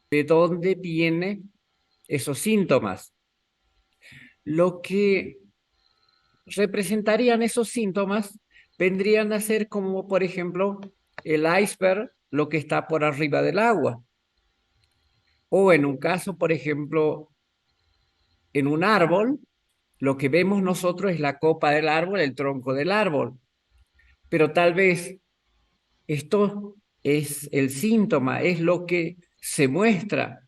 de dónde vienen esos síntomas. Lo que representarían esos síntomas vendrían a ser como, por ejemplo, el iceberg, lo que está por arriba del agua. O en un caso, por ejemplo, en un árbol, lo que vemos nosotros es la copa del árbol, el tronco del árbol. Pero tal vez esto es el síntoma, es lo que se muestra.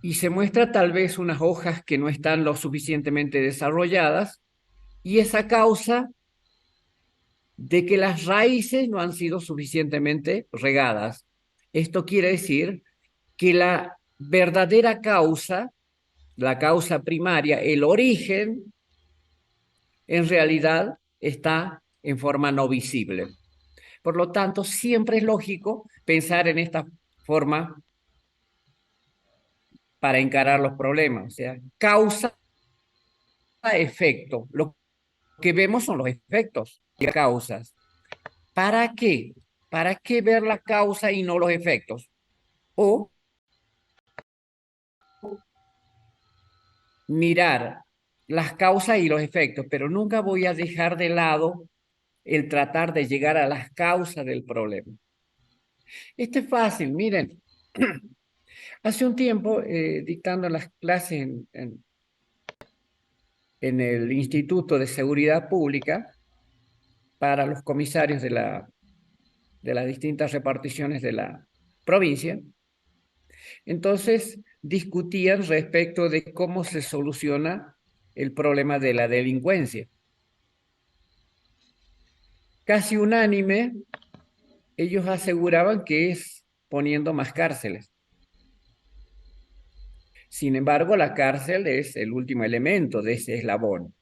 Y se muestra tal vez unas hojas que no están lo suficientemente desarrolladas, y esa causa de que las raíces no han sido suficientemente regadas. Esto quiere decir que la verdadera causa, la causa primaria, el origen, en realidad está en forma no visible. Por lo tanto, siempre es lógico pensar en esta forma para encarar los problemas, o sea, causa-efecto. Lo que vemos son los efectos y las causas. ¿Para qué? ¿Para qué ver la causa y no los efectos? O mirar las causas y los efectos, pero nunca voy a dejar de lado el tratar de llegar a las causas del problema. Esto es fácil, miren. Hace un tiempo, dictando las clases en el Instituto de Seguridad Pública para los comisarios de las distintas reparticiones de la provincia, entonces discutían respecto de cómo se soluciona el problema de la delincuencia. Casi unánime, ellos aseguraban que es poniendo más cárceles. Sin embargo, la cárcel es el último elemento de ese eslabón.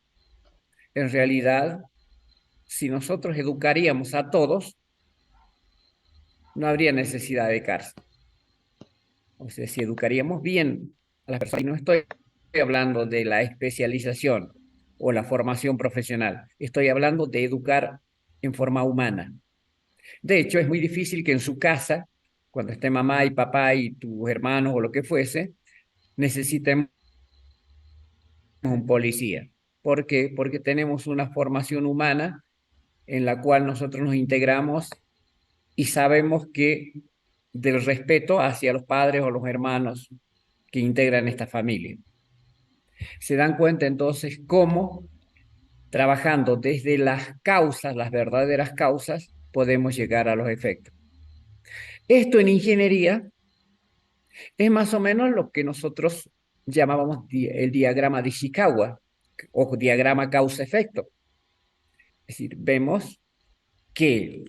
En realidad, si nosotros educaríamos a todos, no habría necesidad de cárcel. O sea, si educaríamos bien a las personas, y no estoy hablando de la especialización o la formación profesional, estoy hablando de educar en forma humana. De hecho, es muy difícil que en su casa, cuando esté mamá y papá y tus hermanos o lo que fuese, necesitemos un policía. ¿Por qué? Porque tenemos una formación humana en la cual nosotros nos integramos y sabemos que del respeto hacia los padres o los hermanos que integran esta familia. Se dan cuenta entonces cómo, trabajando desde las causas, las verdaderas causas, podemos llegar a los efectos. Esto en ingeniería es más o menos lo que nosotros llamábamos el diagrama de Ishikawa o diagrama causa-efecto. Es decir, vemos que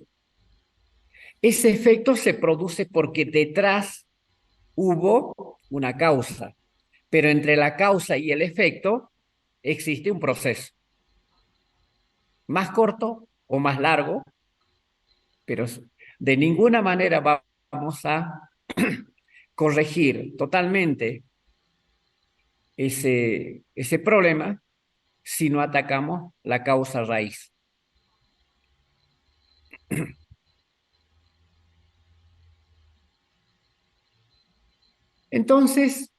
ese efecto se produce porque detrás hubo una causa, pero entre la causa y el efecto existe un proceso, más corto o más largo, pero de ninguna manera vamos a corregir totalmente ese problema si no atacamos la causa raíz. Entonces,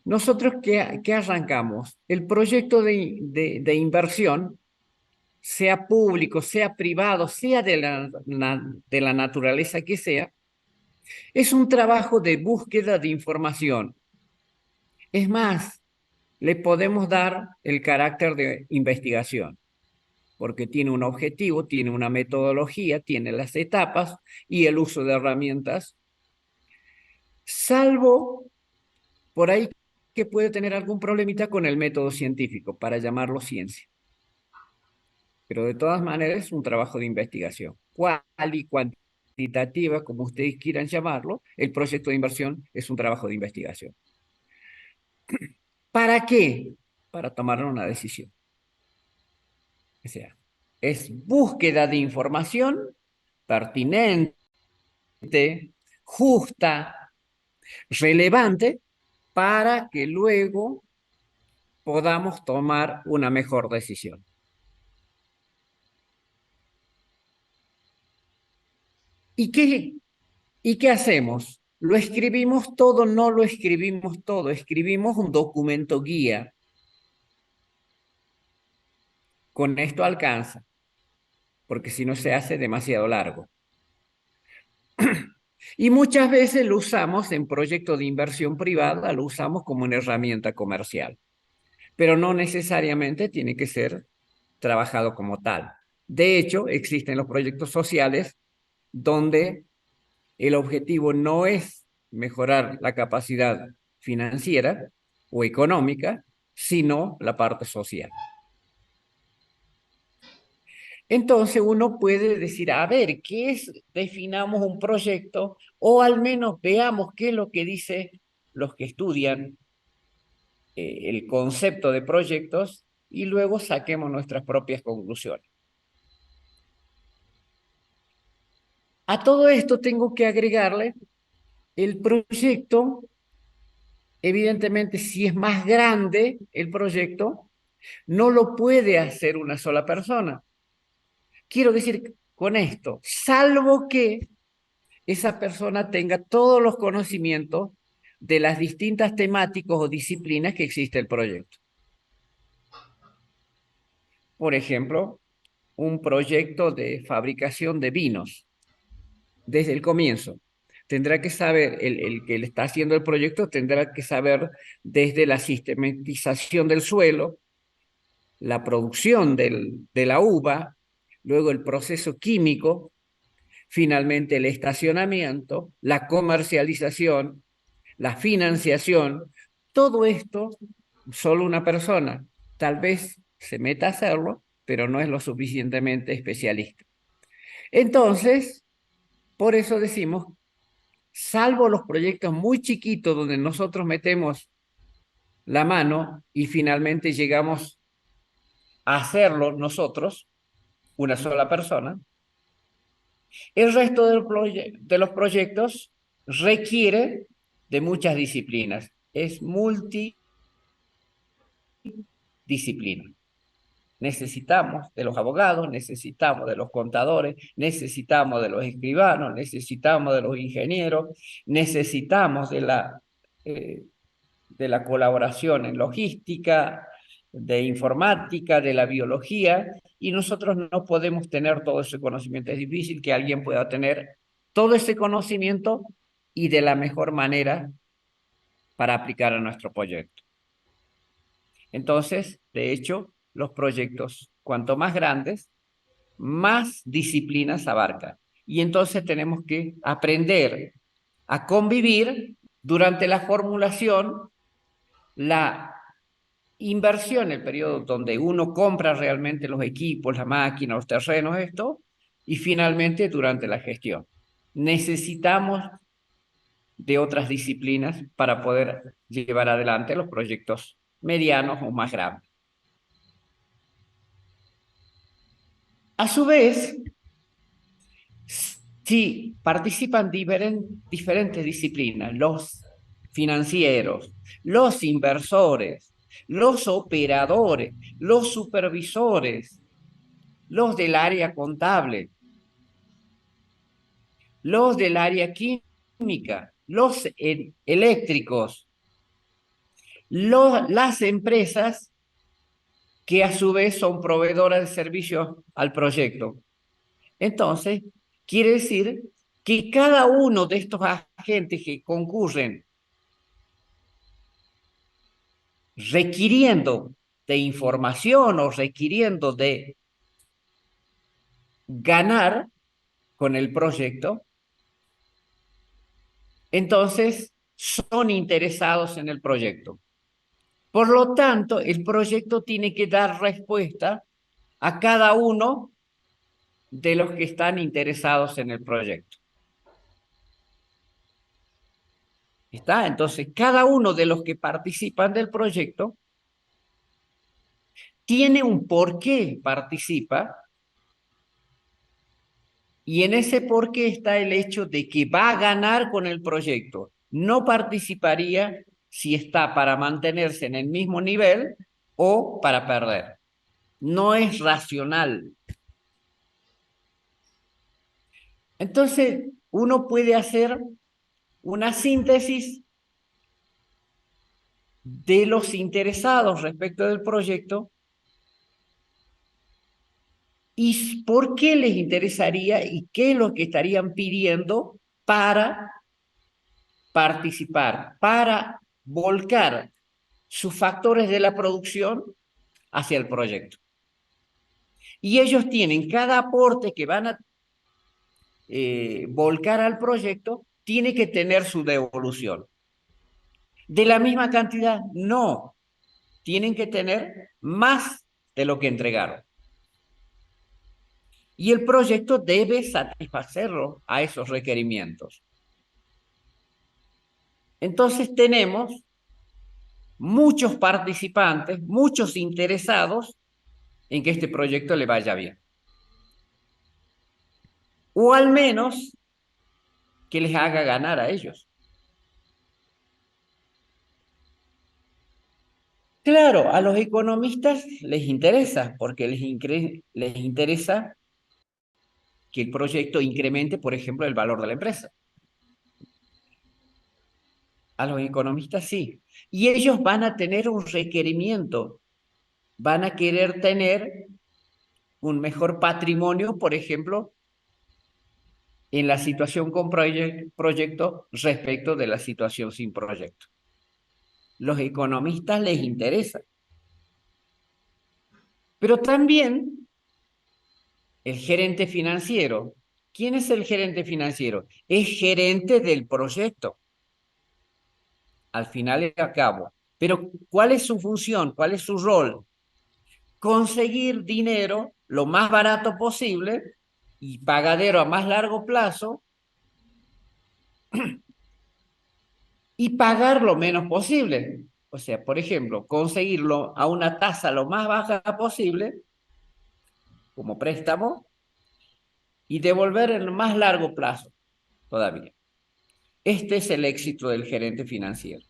nosotros, ¿qué arrancamos? El proyecto de inversión, sea público, sea privado, sea de la naturaleza que sea, es un trabajo de búsqueda de información. Es más, le podemos dar el carácter de investigación, porque tiene un objetivo, tiene una metodología, tiene las etapas y el uso de herramientas, salvo por ahí que puede tener algún problemita con el método científico, para llamarlo ciencia. Pero de todas maneras es un trabajo de investigación. Cual y cuantitativa, como ustedes quieran llamarlo, el proyecto de inversión es un trabajo de investigación. ¿Para qué? Para tomar una decisión. O sea, es búsqueda de información pertinente, justa, relevante, para que luego podamos tomar una mejor decisión. ¿Y qué hacemos? ¿Lo escribimos todo? No lo escribimos todo. Escribimos un documento guía. Con esto alcanza, porque si no se hace demasiado largo. Y muchas veces lo usamos en proyectos de inversión privada, lo usamos como una herramienta comercial, pero no necesariamente tiene que ser trabajado como tal. De hecho, existen los proyectos sociales donde el objetivo no es mejorar la capacidad financiera o económica, sino la parte social. Entonces uno puede decir, a ver, ¿qué es? Definamos un proyecto o al menos veamos qué es lo que dice los que estudian el concepto de proyectos y luego saquemos nuestras propias conclusiones. A todo esto tengo que agregarle el proyecto, evidentemente si es más grande el proyecto, no lo puede hacer una sola persona. Quiero decir con esto, salvo que esa persona tenga todos los conocimientos de las distintas temáticas o disciplinas que existe el proyecto. Por ejemplo, un proyecto de fabricación de vinos desde el comienzo. Tendrá que saber, el que le está haciendo el proyecto tendrá que saber desde la sistematización del suelo, la producción de la uva, luego el proceso químico, finalmente el estacionamiento, la comercialización, la financiación, todo esto, solo una persona tal vez se meta a hacerlo, pero no es lo suficientemente especialista. Entonces, por eso decimos, salvo los proyectos muy chiquitos donde nosotros metemos la mano y finalmente llegamos a hacerlo nosotros, una sola persona, el resto de los proyectos requiere de muchas disciplinas. Es multidisciplina. Necesitamos de los abogados, necesitamos de los contadores, necesitamos de los escribanos, necesitamos de los ingenieros, necesitamos de la colaboración en logística, de informática, de la biología, y nosotros no podemos tener todo ese conocimiento. Es difícil que alguien pueda tener todo ese conocimiento y de la mejor manera para aplicar a nuestro proyecto. Entonces, de hecho, los proyectos, cuanto más grandes, más disciplinas abarcan. Y entonces tenemos que aprender a convivir durante la formulación, la inversión, el periodo donde uno compra realmente los equipos, la máquina, los terrenos, esto, y finalmente durante la gestión. Necesitamos de otras disciplinas para poder llevar adelante los proyectos medianos o más grandes. A su vez, si participan diferentes disciplinas, los financieros, los inversores, los operadores, los supervisores, los del área contable, los del área química, los eléctricos, las empresas que a su vez son proveedoras de servicios al proyecto. Entonces, quiere decir que cada uno de estos agentes que concurren requiriendo de información o requiriendo de ganar con el proyecto, entonces son interesados en el proyecto. Por lo tanto, el proyecto tiene que dar respuesta a cada uno de los que están interesados en el proyecto. ¿Está? Entonces, cada uno de los que participan del proyecto tiene un por qué participa y en ese por qué está el hecho de que va a ganar con el proyecto. No participaría si está para mantenerse en el mismo nivel o para perder. No es racional. Entonces, uno puede hacer una síntesis de los interesados respecto del proyecto y por qué les interesaría y qué es lo que estarían pidiendo para participar, para volcar sus factores de la producción hacia el proyecto. Y ellos tienen cada aporte que van a volcar al proyecto, tiene que tener su devolución. ¿De la misma cantidad? No. Tienen que tener más de lo que entregaron. Y el proyecto debe satisfacerlo a esos requerimientos. Entonces tenemos muchos participantes, muchos interesados en que este proyecto le vaya bien. O al menos que les haga ganar a ellos. Claro, a los economistas les interesa, porque les interesa que el proyecto incremente, por ejemplo, el valor de la empresa. A los economistas sí. Y ellos van a tener un requerimiento, van a querer tener un mejor patrimonio, por ejemplo, en la situación con proyecto respecto de la situación sin proyecto. Los economistas les interesa. Pero también el gerente financiero. ¿Quién es el gerente financiero? Es gerente del proyecto, al final y al cabo. Pero ¿cuál es su función? ¿Cuál es su rol? Conseguir dinero lo más barato posible y pagadero a más largo plazo y pagar lo menos posible. O sea, por ejemplo, conseguirlo a una tasa lo más baja posible como préstamo y devolver en lo más largo plazo todavía. Este es el éxito del gerente financiero.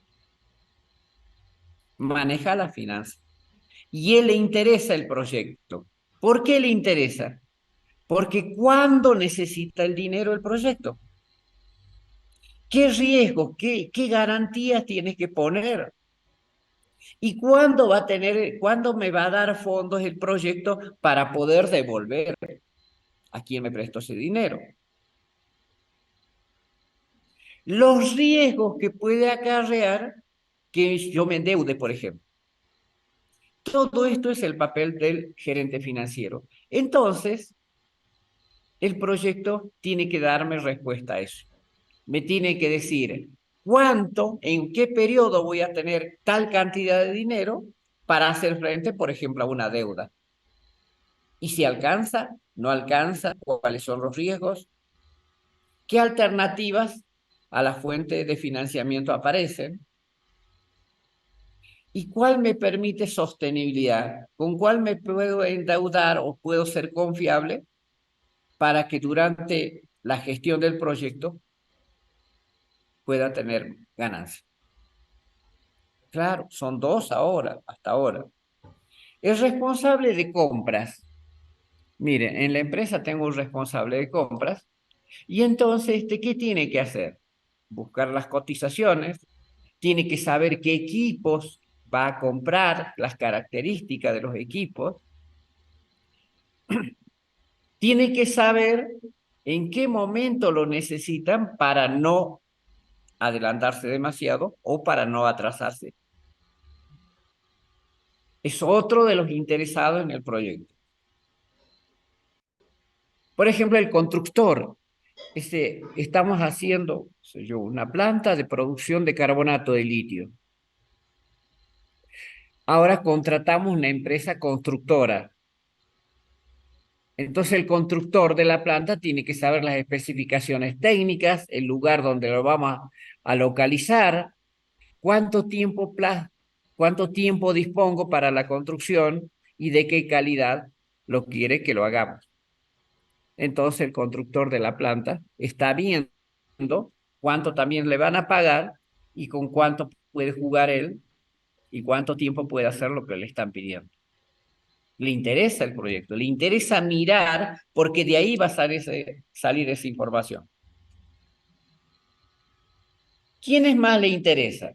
Maneja la finanza y él le interesa el proyecto. ¿Por qué le interesa? Porque cuando necesita el dinero el proyecto, ¿qué riesgos, qué garantías tiene que poner? ¿Y cuándo va a tener, cuándo me va a dar fondos el proyecto para poder devolver a quien me prestó ese dinero? Los riesgos que puede acarrear que yo me endeude, por ejemplo. Todo esto es el papel del gerente financiero. Entonces, el proyecto tiene que darme respuesta a eso. Me tiene que decir cuánto, en qué periodo voy a tener tal cantidad de dinero para hacer frente, por ejemplo, a una deuda. Y si alcanza, no alcanza, cuáles son los riesgos, qué alternativas a la fuente de financiamiento aparecen y cuál me permite sostenibilidad, con cuál me puedo endeudar o puedo ser confiable para que durante la gestión del proyecto pueda tener ganancia. Claro, son dos ahora, hasta ahora. El responsable de compras. Mire, en la empresa tengo un responsable de compras y entonces, ¿qué tiene que hacer? Buscar las cotizaciones, tiene que saber qué equipos va a comprar, las características de los equipos, tiene que saber en qué momento lo necesitan para no adelantarse demasiado o para no atrasarse. Es otro de los interesados en el proyecto. Por ejemplo, el constructor. Estamos haciendo una planta de producción de carbonato de litio. Ahora contratamos una empresa constructora. Entonces el constructor de la planta tiene que saber las especificaciones técnicas, el lugar donde lo vamos a localizar, cuánto tiempo dispongo para la construcción y de qué calidad lo quiere que lo hagamos. Entonces el constructor de la planta está viendo cuánto también le van a pagar y con cuánto puede jugar él y cuánto tiempo puede hacer lo que le están pidiendo. Le interesa el proyecto, le interesa mirar porque de ahí va a salir esa información. ¿Quiénes más le interesa?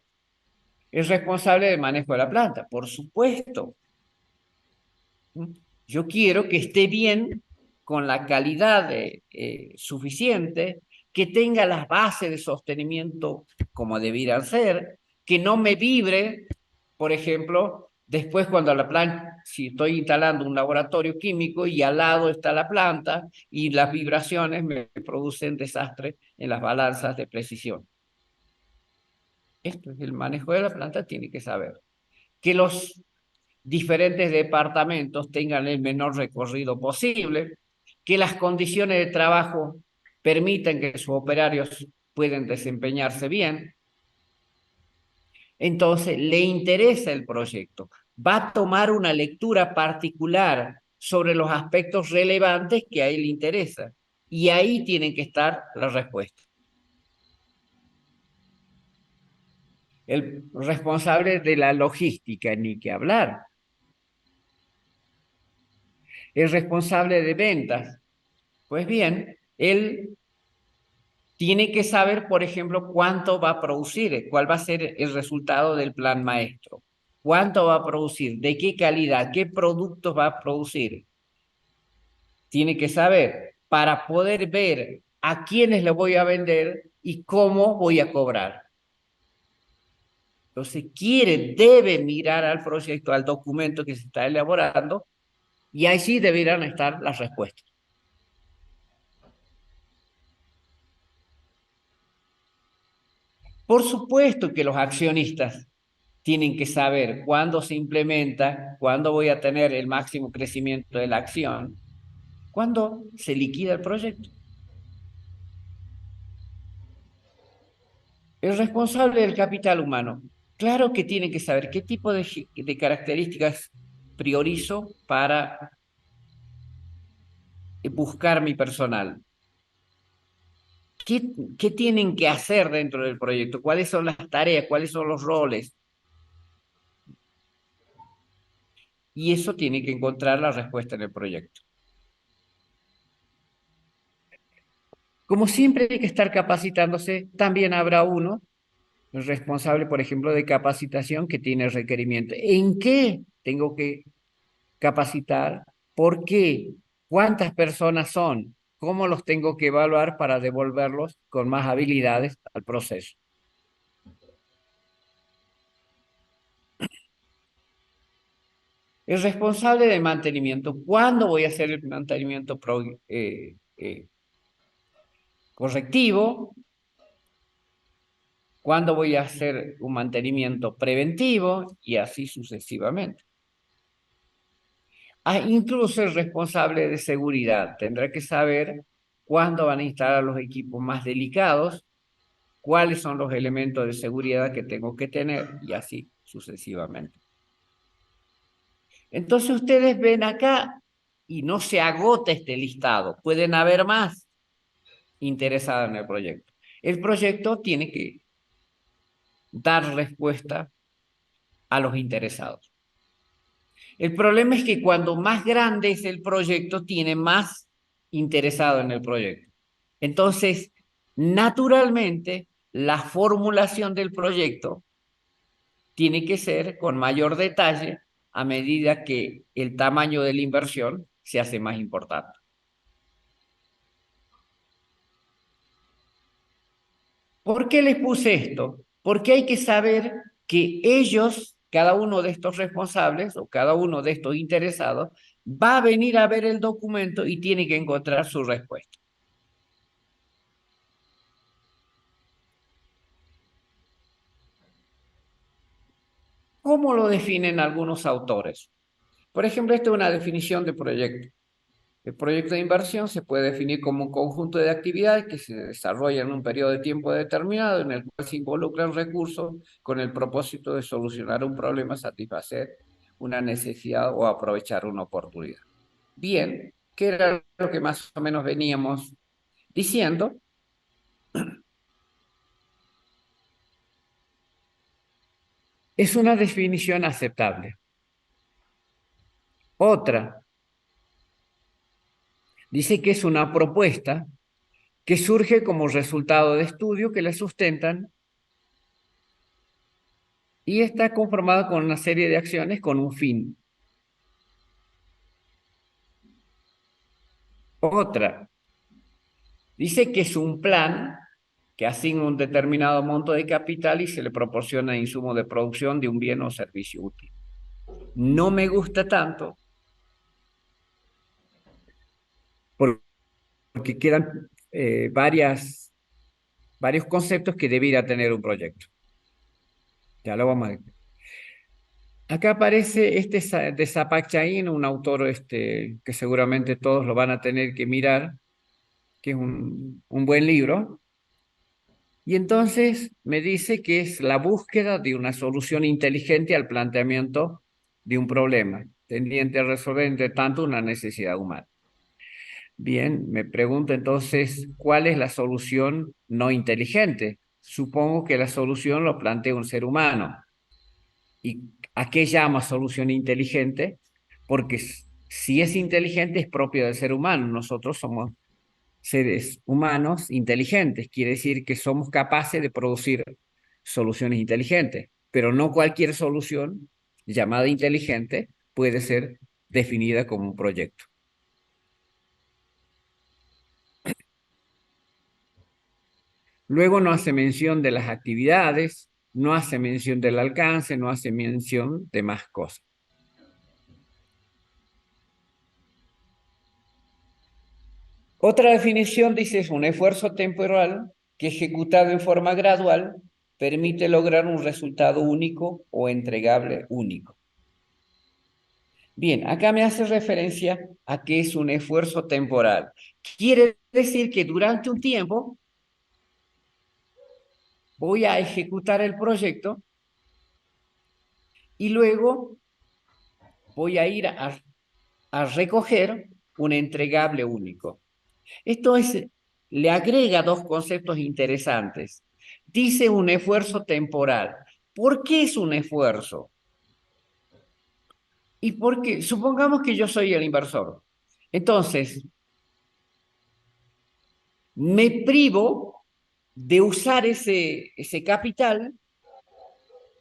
El responsable de manejo de la planta, por supuesto. Yo quiero que esté bien, con la calidad suficiente, que tenga las bases de sostenimiento como debieran ser, que no me vibre, por ejemplo, después cuando la planta, si estoy instalando un laboratorio químico y al lado está la planta y las vibraciones me producen desastre en las balanzas de precisión. Esto es el manejo de la planta, tiene que saber que los diferentes departamentos tengan el menor recorrido posible, que las condiciones de trabajo permitan que sus operarios puedan desempeñarse bien. Entonces, le interesa el proyecto. Va a tomar una lectura particular sobre los aspectos relevantes que a él le interesa. Y ahí tienen que estar las respuestas. El responsable de la logística, ni que hablar. El responsable de ventas, pues bien, él tiene que saber, por ejemplo, cuánto va a producir, cuál va a ser el resultado del plan maestro, cuánto va a producir, de qué calidad, qué productos va a producir. Tiene que saber para poder ver a quiénes le voy a vender y cómo voy a cobrar. Entonces, debe mirar al proyecto, al documento que se está elaborando, y allí deberán estar las respuestas. Por supuesto que los accionistas tienen que saber cuándo se implementa, cuándo voy a tener el máximo crecimiento de la acción, cuándo se liquida el proyecto. El responsable del capital humano, claro que tiene que saber qué tipo de características priorizo para buscar mi personal. ¿Qué tienen que hacer dentro del proyecto? ¿Cuáles son las tareas? ¿Cuáles son los roles? Y eso tiene que encontrar la respuesta en el proyecto. Como siempre hay que estar capacitándose, también habrá uno responsable, por ejemplo, de capacitación que tiene requerimiento. ¿En qué tengo que capacitar? ¿Por qué? ¿Cuántas personas son? ¿Cómo los tengo que evaluar para devolverlos con más habilidades al proceso? El responsable de mantenimiento, ¿cuándo voy a hacer el mantenimiento correctivo? ¿Cuándo voy a hacer un mantenimiento preventivo? Y así sucesivamente. Incluso el responsable de seguridad tendrá que saber cuándo van a instalar los equipos más delicados, cuáles son los elementos de seguridad que tengo que tener y así sucesivamente. Entonces ustedes ven acá y no se agota este listado, pueden haber más interesados en el proyecto. El proyecto tiene que dar respuesta a los interesados. El problema es que cuando más grande es el proyecto, tiene más interesado en el proyecto. Entonces, naturalmente, la formulación del proyecto tiene que ser con mayor detalle a medida que el tamaño de la inversión se hace más importante. ¿Por qué les puse esto? Porque hay que saber que ellos, cada uno de estos responsables o cada uno de estos interesados, va a venir a ver el documento y tiene que encontrar su respuesta. ¿Cómo lo definen algunos autores? Por ejemplo, esta es una definición de proyecto. El proyecto de inversión se puede definir como un conjunto de actividades que se desarrollan en un periodo de tiempo determinado en el cual se involucran recursos con el propósito de solucionar un problema, satisfacer una necesidad o aprovechar una oportunidad. Bien, ¿qué era lo que más o menos veníamos diciendo? Es una definición aceptable. Otra dice que es una propuesta que surge como resultado de estudios que la sustentan y está conformado con una serie de acciones con un fin. Otra, dice que es un plan que asigna un determinado monto de capital y se le proporciona insumo de producción de un bien o servicio útil. No me gusta tanto porque quedan varios conceptos que debiera tener un proyecto. Ya lo vamos a ver. Acá aparece de Zapak Chain, un autor que seguramente todos lo van a tener que mirar, que es un buen libro. Y entonces me dice que es la búsqueda de una solución inteligente al planteamiento de un problema, tendiente a resolver entre tanto una necesidad humana. Bien, me pregunto entonces, ¿cuál es la solución no inteligente? Supongo que la solución lo plantea un ser humano. ¿Y a qué llama solución inteligente? Porque si es inteligente es propio del ser humano. Nosotros somos seres humanos inteligentes. Quiere decir que somos capaces de producir soluciones inteligentes. Pero no cualquier solución llamada inteligente puede ser definida como un proyecto. Luego no hace mención de las actividades, no hace mención del alcance, no hace mención de más cosas. Otra definición dice es un esfuerzo temporal que ejecutado en forma gradual permite lograr un resultado único o entregable único. Bien, acá me hace referencia a que es un esfuerzo temporal. Quiere decir que durante un tiempo voy a ejecutar el proyecto y luego voy a ir a recoger un entregable único. Esto le agrega dos conceptos interesantes. Dice un esfuerzo temporal. ¿Por qué es un esfuerzo? ¿Y por qué? Supongamos que yo soy el inversor. Entonces, me privo de usar ese capital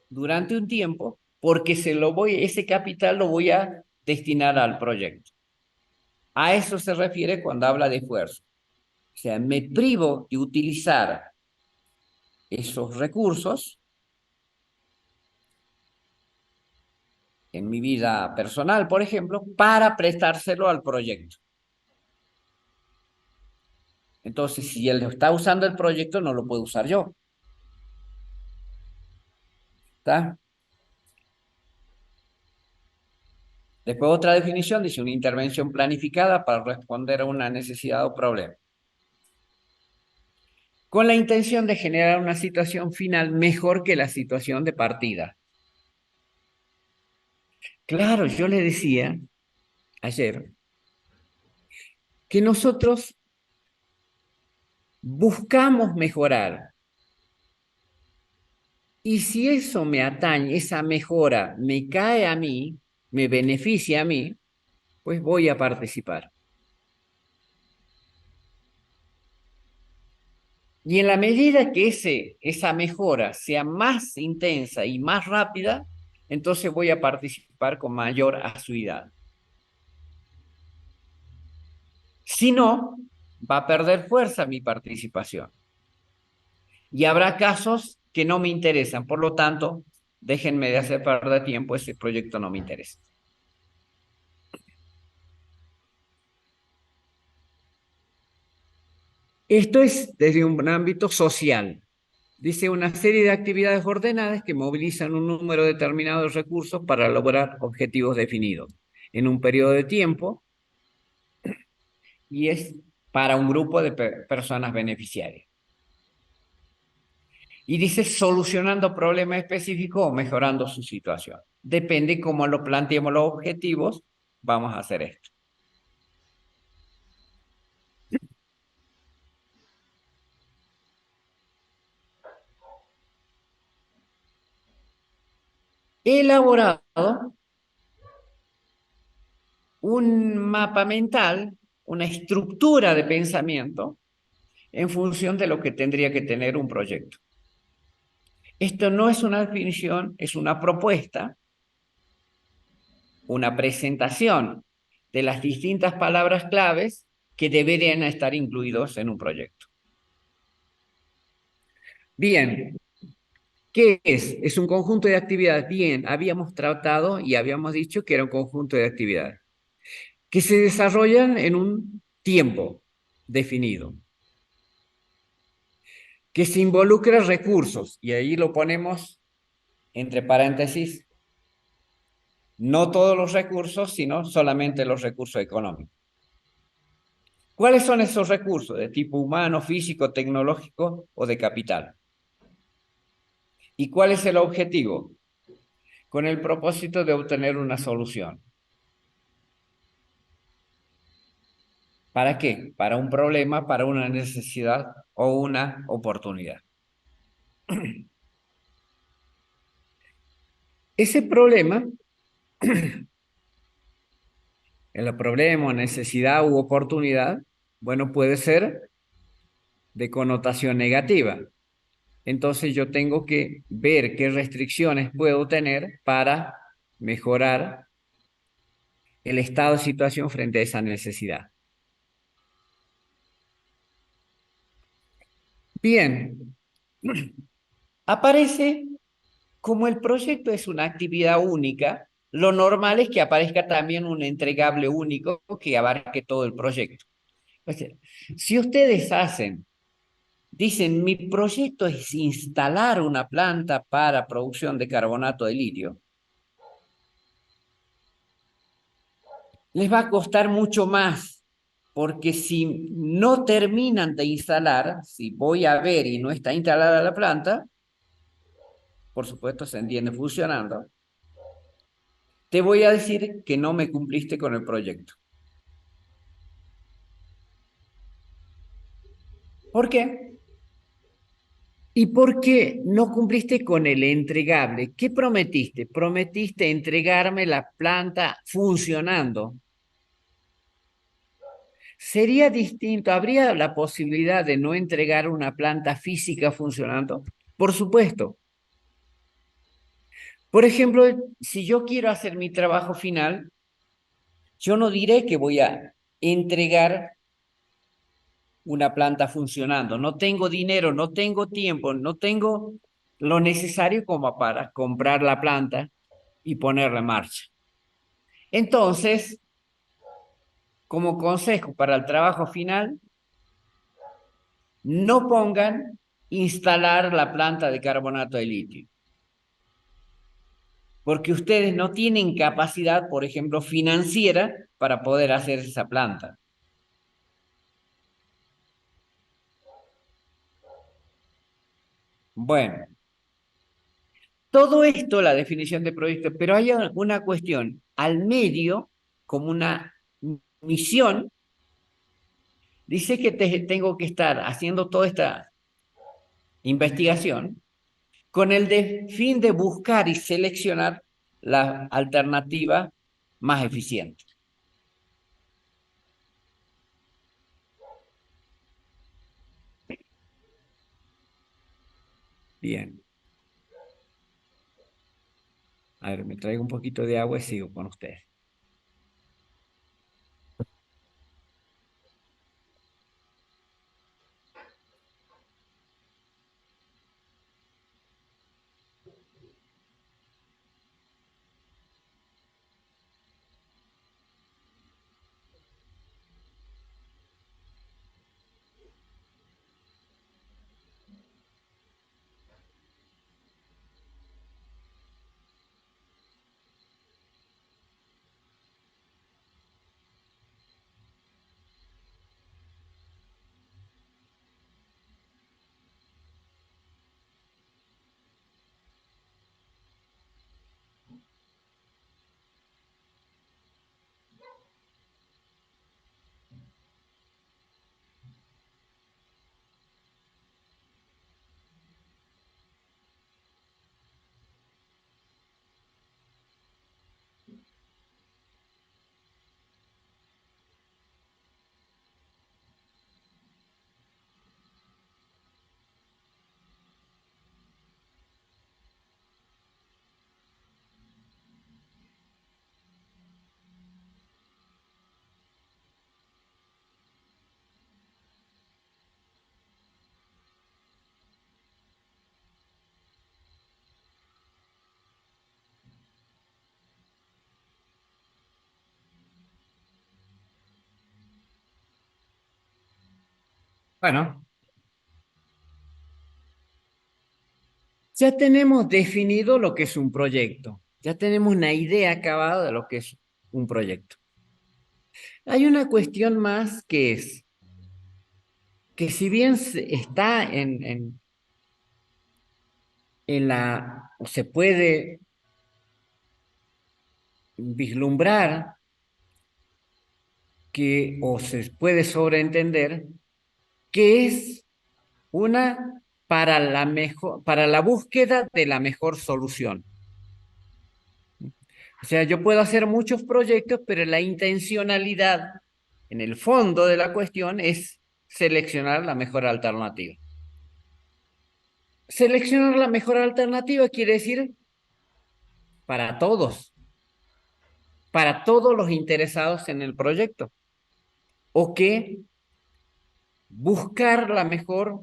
durante un tiempo porque ese capital lo voy a destinar al proyecto. A eso se refiere cuando habla de esfuerzo. O sea, me privo de utilizar esos recursos en mi vida personal, por ejemplo, para prestárselo al proyecto. Entonces, si él está usando el proyecto, no lo puedo usar yo. ¿Está? Después otra definición dice una intervención planificada para responder a una necesidad o problema, con la intención de generar una situación final mejor que la situación de partida. Claro, yo le decía ayer que nosotros buscamos mejorar. Y si eso me atañe, esa mejora me cae a mí, me beneficia a mí, pues voy a participar. Y en la medida que esa mejora sea más intensa y más rápida, entonces voy a participar con mayor asiduidad. Si no, va a perder fuerza mi participación. Y habrá casos que no me interesan. Por lo tanto, déjenme de hacer perder tiempo, ese proyecto no me interesa. Esto es desde un ámbito social. Dice una serie de actividades ordenadas que movilizan un número determinado de recursos para lograr objetivos definidos en un periodo de tiempo y es para un grupo de personas beneficiarias. Y dice solucionando problemas específicos o mejorando su situación. Depende cómo lo planteemos los objetivos, vamos a hacer esto. He elaborado un mapa mental, una estructura de pensamiento en función de lo que tendría que tener un proyecto. Esto no es una definición, es una propuesta, una presentación de las distintas palabras claves que deberían estar incluidos en un proyecto. Bien, ¿qué es? Es un conjunto de actividades. Bien, habíamos tratado y habíamos dicho que era un conjunto de actividades que se desarrollan en un tiempo definido, que se involucra recursos, y ahí lo ponemos entre paréntesis, no todos los recursos, sino solamente los recursos económicos. ¿Cuáles son esos recursos de tipo humano, físico, tecnológico o de capital? ¿Y cuál es el objetivo? Con el propósito de obtener una solución. ¿Para qué? Para un problema, para una necesidad o una oportunidad. Ese problema, el problema, necesidad u oportunidad, bueno, puede ser de connotación negativa. Entonces yo tengo que ver qué restricciones puedo tener para mejorar el estado de situación frente a esa necesidad. Bien, aparece como el proyecto es una actividad única, lo normal es que aparezca también un entregable único que abarque todo el proyecto. O sea, si ustedes dicen, mi proyecto es instalar una planta para producción de carbonato de litio, les va a costar mucho más, porque si no terminan de instalar, si voy a ver y no está instalada la planta, por supuesto se entiende funcionando, te voy a decir que no me cumpliste con el proyecto. ¿Por qué? ¿Y por qué no cumpliste con el entregable? ¿Qué prometiste? Prometiste entregarme la planta funcionando. ¿Sería distinto? ¿Habría la posibilidad de no entregar una planta física funcionando? Por supuesto. Por ejemplo, si yo quiero hacer mi trabajo final, yo no diré que voy a entregar una planta funcionando. No tengo dinero, no tengo tiempo, no tengo lo necesario como para comprar la planta y ponerla en marcha. Entonces, como consejo para el trabajo final, no pongan instalar la planta de carbonato de litio, porque ustedes no tienen capacidad, por ejemplo, financiera para poder hacer esa planta. Bueno, todo esto, la definición de proyecto, pero hay una cuestión, al medio, como una misión, dice que tengo que estar haciendo toda esta investigación con el fin de buscar y seleccionar la alternativa más eficiente. Bien, a ver, me traigo un poquito de agua y sigo con ustedes. Bueno, ya tenemos definido lo que es un proyecto. Ya tenemos una idea acabada de lo que es un proyecto. Hay una cuestión más que es que si bien está o se puede vislumbrar que, o se puede sobreentender, que es una para la búsqueda de la mejor solución. O sea, yo puedo hacer muchos proyectos, pero la intencionalidad, en el fondo de la cuestión, es seleccionar la mejor alternativa. Seleccionar la mejor alternativa quiere decir para todos, para todos los interesados en el proyecto, o que buscar la mejor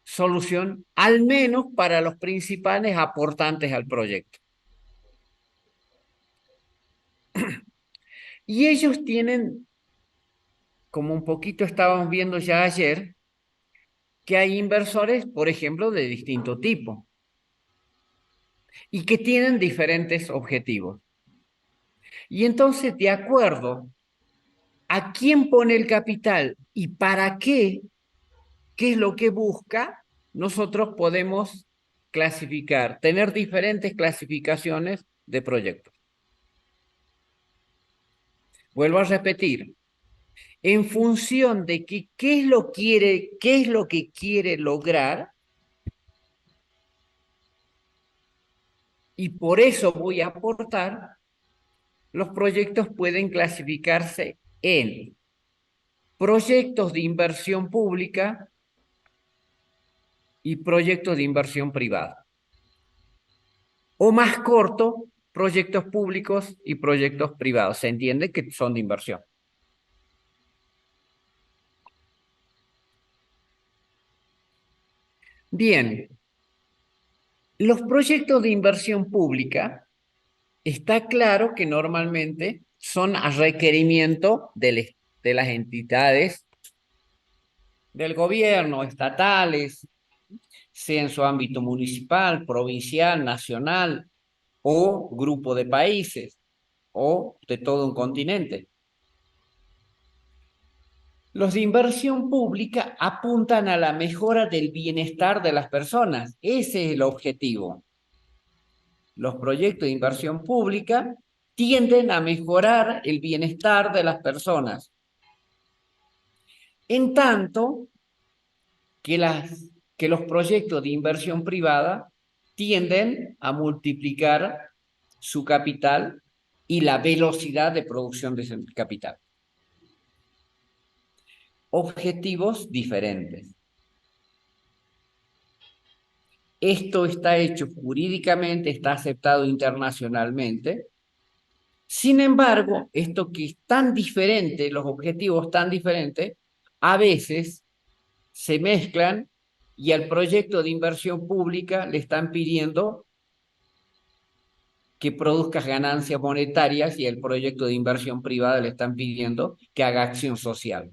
solución, al menos para los principales aportantes al proyecto. Y ellos tienen, como un poquito estábamos viendo ya ayer, que hay inversores, por ejemplo, de distinto tipo y que tienen diferentes objetivos. Y entonces, de acuerdo a quién pone el capital y para qué es lo que busca, nosotros podemos clasificar, tener diferentes clasificaciones de proyectos. Vuelvo a repetir, en función de qué es lo que quiere lograr, y por eso voy a aportar, los proyectos pueden clasificarse en proyectos de inversión pública y proyectos de inversión privada. O más corto, proyectos públicos y proyectos privados. Se entiende que son de inversión. Bien, los proyectos de inversión pública, está claro que normalmente son a requerimiento de las entidades del gobierno, estatales, sea en su ámbito municipal, provincial, nacional o grupo de países o de todo un continente. Los de inversión pública apuntan a la mejora del bienestar de las personas. Ese es el objetivo. Los proyectos de inversión pública tienden a mejorar el bienestar de las personas. En tanto que los proyectos de inversión privada tienden a multiplicar su capital y la velocidad de producción de ese capital. Objetivos diferentes. Esto está hecho jurídicamente, está aceptado internacionalmente. Sin embargo, esto que es tan diferente, los objetivos tan diferentes, a veces se mezclan y al proyecto de inversión pública le están pidiendo que produzca ganancias monetarias y al proyecto de inversión privada le están pidiendo que haga acción social.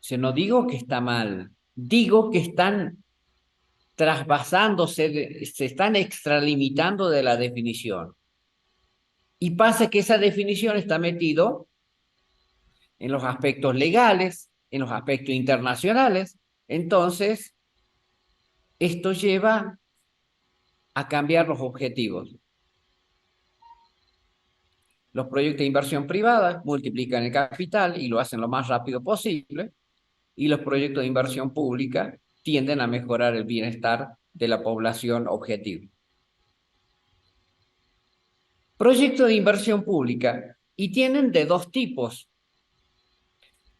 Yo no digo que está mal, digo que están trasvasándose, se están extralimitando de la definición. Y pasa que esa definición está metido en los aspectos legales, en los aspectos internacionales. Entonces, esto lleva a cambiar los objetivos. Los proyectos de inversión privada multiplican el capital y lo hacen lo más rápido posible, y los proyectos de inversión pública tienden a mejorar el bienestar de la población objetivo. Proyectos de inversión pública, y tienen de dos tipos.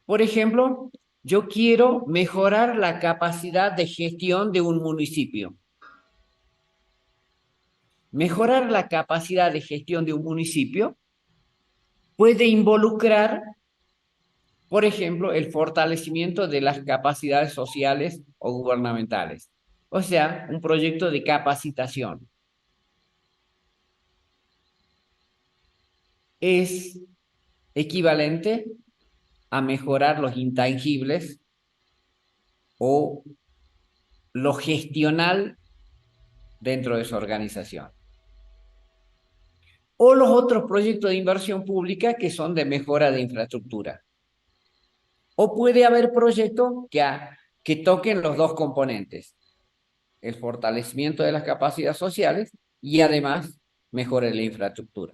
Por ejemplo, yo quiero mejorar la capacidad de gestión de un municipio. Mejorar la capacidad de gestión de un municipio puede involucrar, por ejemplo, el fortalecimiento de las capacidades sociales o gubernamentales. O sea, un proyecto de capacitación. Es equivalente a mejorar los intangibles o lo gestional dentro de su organización. O los otros proyectos de inversión pública que son de mejora de infraestructura. O puede haber proyectos que toquen los dos componentes, el fortalecimiento de las capacidades sociales y además mejore la infraestructura.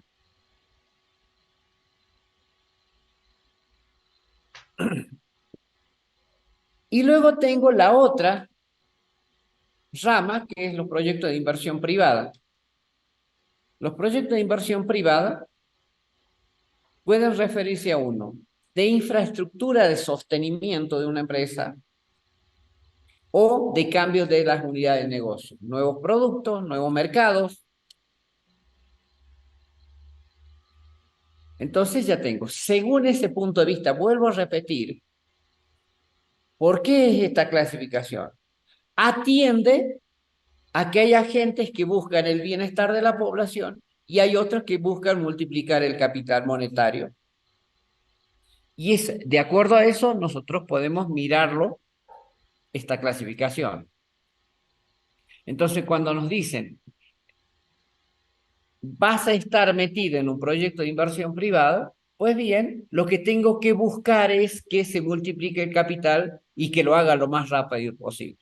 Y luego tengo la otra rama, que es los proyectos de inversión privada. Los proyectos de inversión privada pueden referirse a uno de infraestructura de sostenimiento de una empresa o de cambio de las unidades de negocio, nuevos productos, nuevos mercados. Entonces ya tengo, según ese punto de vista, vuelvo a repetir, ¿por qué es esta clasificación? Atiende a que hay agentes que buscan el bienestar de la población y hay otros que buscan multiplicar el capital monetario. Y es, de acuerdo a eso, nosotros podemos mirarlo, esta clasificación. Entonces, cuando nos dicen, vas a estar metido en un proyecto de inversión privada, pues bien, lo que tengo que buscar es que se multiplique el capital y que lo haga lo más rápido posible.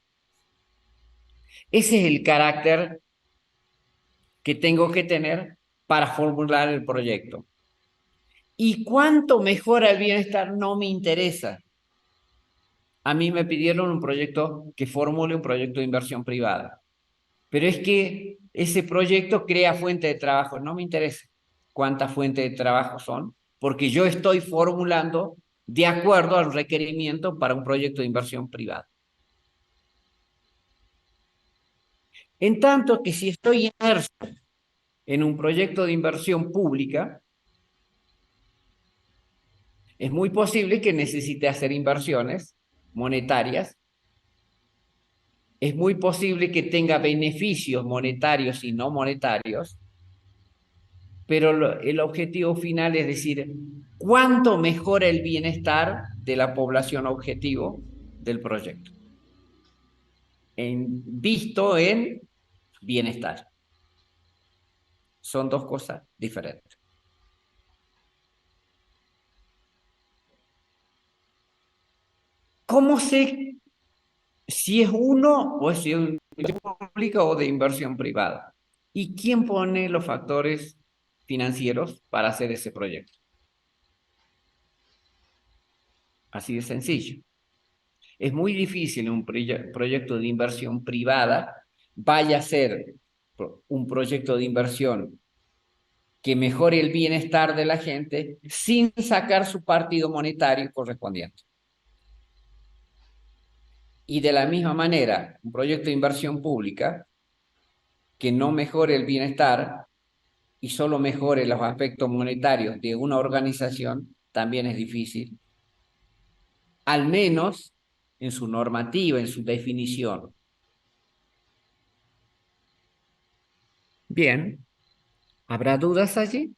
Ese es el carácter que tengo que tener para formular el proyecto. ¿Y cuánto mejora el bienestar? No me interesa. A mí me pidieron un proyecto que formule un proyecto de inversión privada. Pero es que ese proyecto crea fuentes de trabajo. No me interesa cuántas fuentes de trabajo son, porque yo estoy formulando de acuerdo al requerimiento para un proyecto de inversión privada. En tanto que si estoy inmerso en un proyecto de inversión pública, es muy posible que necesite hacer inversiones monetarias, es muy posible que tenga beneficios monetarios y no monetarios, pero el objetivo final es decir, ¿cuánto mejora el bienestar de la población objetivo del proyecto? Visto en bienestar. Son dos cosas diferentes. ¿Cómo sé si es uno o si es de inversión pública o de inversión privada? ¿Y quién pone los factores financieros para hacer ese proyecto? Así de sencillo. Es muy difícil un proyecto de inversión privada vaya a ser un proyecto de inversión que mejore el bienestar de la gente sin sacar su partido monetario correspondiente. Y de la misma manera, un proyecto de inversión pública que no mejore el bienestar y solo mejore los aspectos monetarios de una organización también es difícil, al menos en su normativa, en su definición. Bien, ¿habrá dudas allí?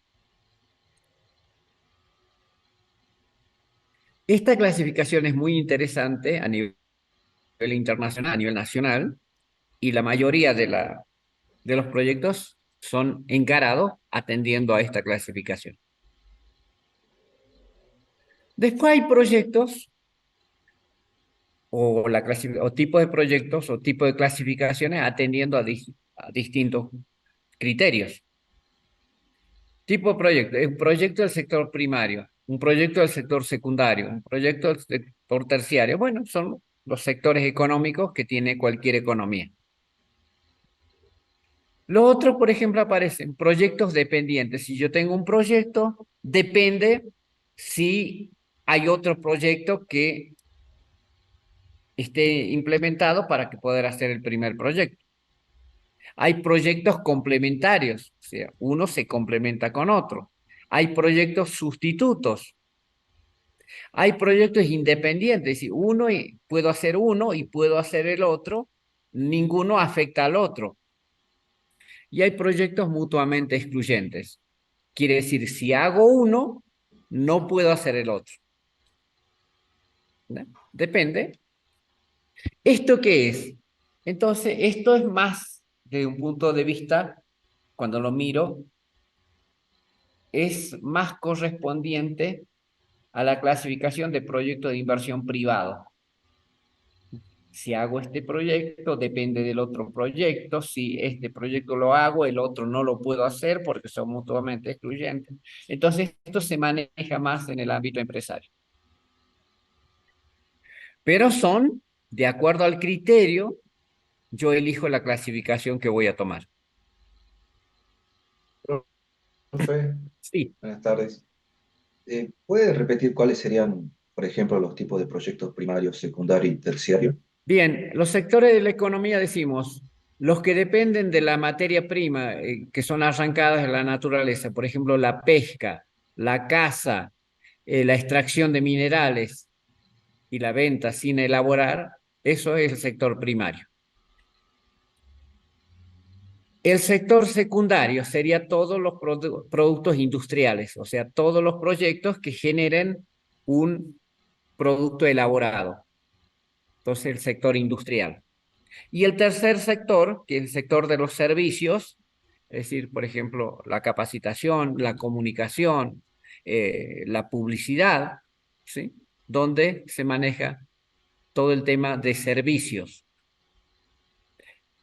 Esta clasificación es muy interesante a nivel internacional, a nivel nacional, y la mayoría de los proyectos son encarados atendiendo a esta clasificación. Después hay proyectos o tipo de proyectos o tipo de clasificaciones atendiendo a distintos criterios. Tipo de proyecto, un proyecto del sector primario, un proyecto del sector secundario, un proyecto del sector terciario. Bueno, son los sectores económicos que tiene cualquier economía. Lo otro, por ejemplo, aparecen proyectos dependientes. Si yo tengo un proyecto, depende si hay otro proyecto que esté implementado para que poder hacer el primer proyecto. Hay proyectos complementarios, o sea, uno se complementa con otro. Hay proyectos sustitutos. Hay proyectos independientes, y puedo hacer uno y puedo hacer el otro ninguno afecta al otro. Y hay proyectos mutuamente excluyentes. Quiere decir, si hago uno, no puedo hacer el otro. ¿No? Depende. ¿Esto qué es? Entonces, esto es más de un punto de vista, cuando lo miro, es más correspondiente a la clasificación de proyecto de inversión privado. Si hago este proyecto, depende del otro proyecto. Si este proyecto lo hago, el otro no lo puedo hacer porque son mutuamente excluyentes. Entonces, esto se maneja más en el ámbito empresario. Pero son, de acuerdo al criterio, yo elijo la clasificación que voy a tomar. Profe, Sí. buenas tardes. ¿Puede repetir cuáles serían, por ejemplo, los tipos de proyectos primario, secundario y terciario? Bien, los sectores de la economía decimos, los que dependen de la materia prima, que son arrancadas de la naturaleza, por ejemplo, la pesca, la caza, la extracción de minerales y la venta sin elaborar, eso es el sector primario. El sector secundario sería todos los productos industriales, o sea, todos los proyectos que generen un producto elaborado. Entonces, el sector industrial. Y el tercer sector, que es el sector de los servicios, es decir, por ejemplo, la capacitación, la comunicación, la publicidad, ¿sí? Donde se maneja todo el tema de servicios.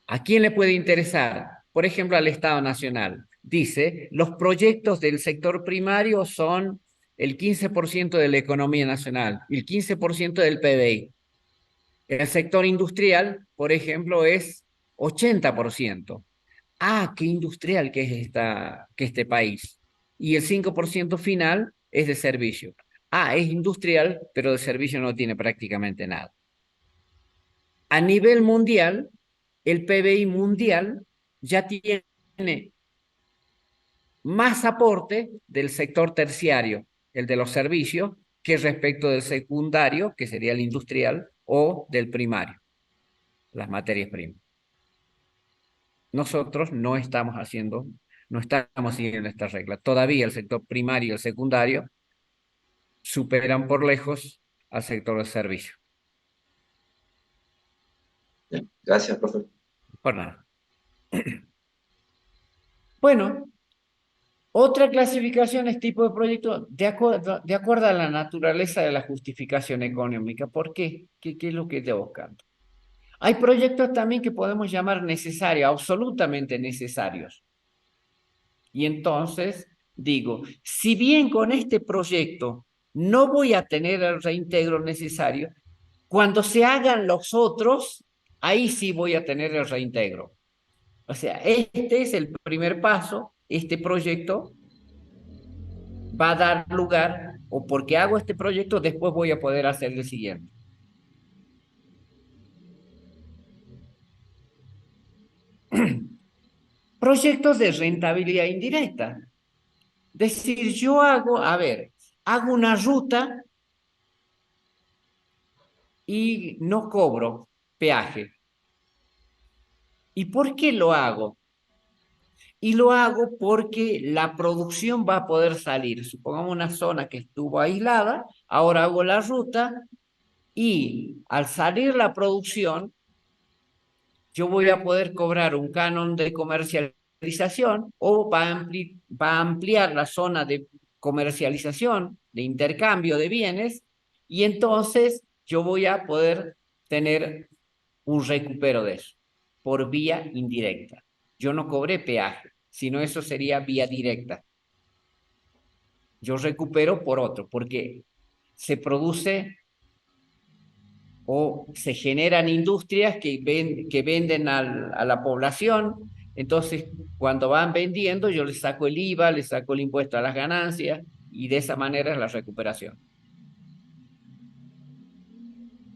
¿A quién le puede interesar? Por ejemplo, al Estado Nacional. Dice, los proyectos del sector primario son el 15% de la economía nacional, el 15% del PBI. El sector industrial, por ejemplo, es 80%. Ah, qué industrial que es que este país. Y el 5% final es de servicio. Ah, es industrial, pero de servicio no tiene prácticamente nada. A nivel mundial, el PBI mundial ya tiene más aporte del sector terciario, el de los servicios, que respecto del secundario, que sería el industrial, o del primario, las materias primas. Nosotros no estamos siguiendo esta regla. Todavía el sector primario y el secundario superan por lejos al sector de servicio. Bien, gracias, profe. Por nada. Bueno, otra clasificación es tipo de proyecto de acuerdo a la naturaleza de la justificación económica. ¿Por qué? ¿Qué es lo que estoy buscando? Hay proyectos también que podemos llamar necesarios, absolutamente necesarios. Y entonces digo, si bien con este proyecto no voy a tener el reintegro necesario, cuando se hagan los otros, ahí sí voy a tener el reintegro. O sea, este es el primer paso, este proyecto va a dar lugar, o porque hago este proyecto, después voy a poder hacer el siguiente. Proyectos de rentabilidad indirecta. Decir, yo hago, a ver, hago una ruta y no cobro peaje. ¿Y por qué lo hago? Y lo hago porque la producción va a poder salir. Supongamos una zona que estuvo aislada, ahora hago la ruta y al salir la producción, yo voy a poder cobrar un canon de comercialización o va a ampliar la zona de comercialización, de intercambio de bienes, y entonces yo voy a poder tener un recupero de eso por vía indirecta. Yo no cobré peaje, sino eso sería vía directa. Yo recupero por otro, porque se produce o se generan industrias que venden a la población. Entonces, cuando van vendiendo, yo les saco el IVA, les saco el impuesto a las ganancias y de esa manera es la recuperación.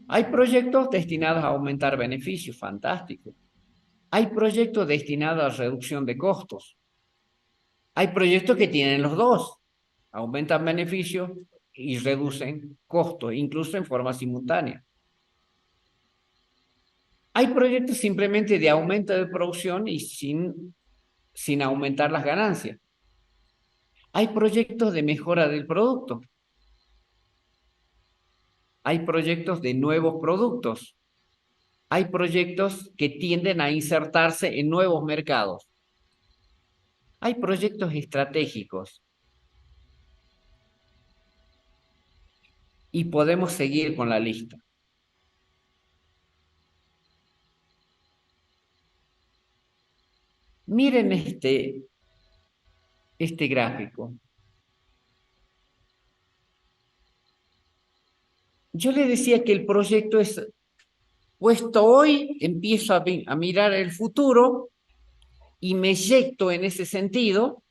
Hay proyectos destinados a aumentar beneficios, fantástico. Hay proyectos destinados a reducción de costos. Hay proyectos que tienen los dos, aumentan beneficios y reducen costos, incluso en forma simultánea. Hay proyectos simplemente de aumento de producción y sin aumentar las ganancias. Hay proyectos de mejora del producto. Hay proyectos de nuevos productos. Hay proyectos que tienden a insertarse en nuevos mercados. Hay proyectos estratégicos. Y podemos seguir con la lista. Miren este gráfico. Yo le decía que el proyecto es puesto hoy, empiezo a mirar el futuro y me eyecto en ese sentido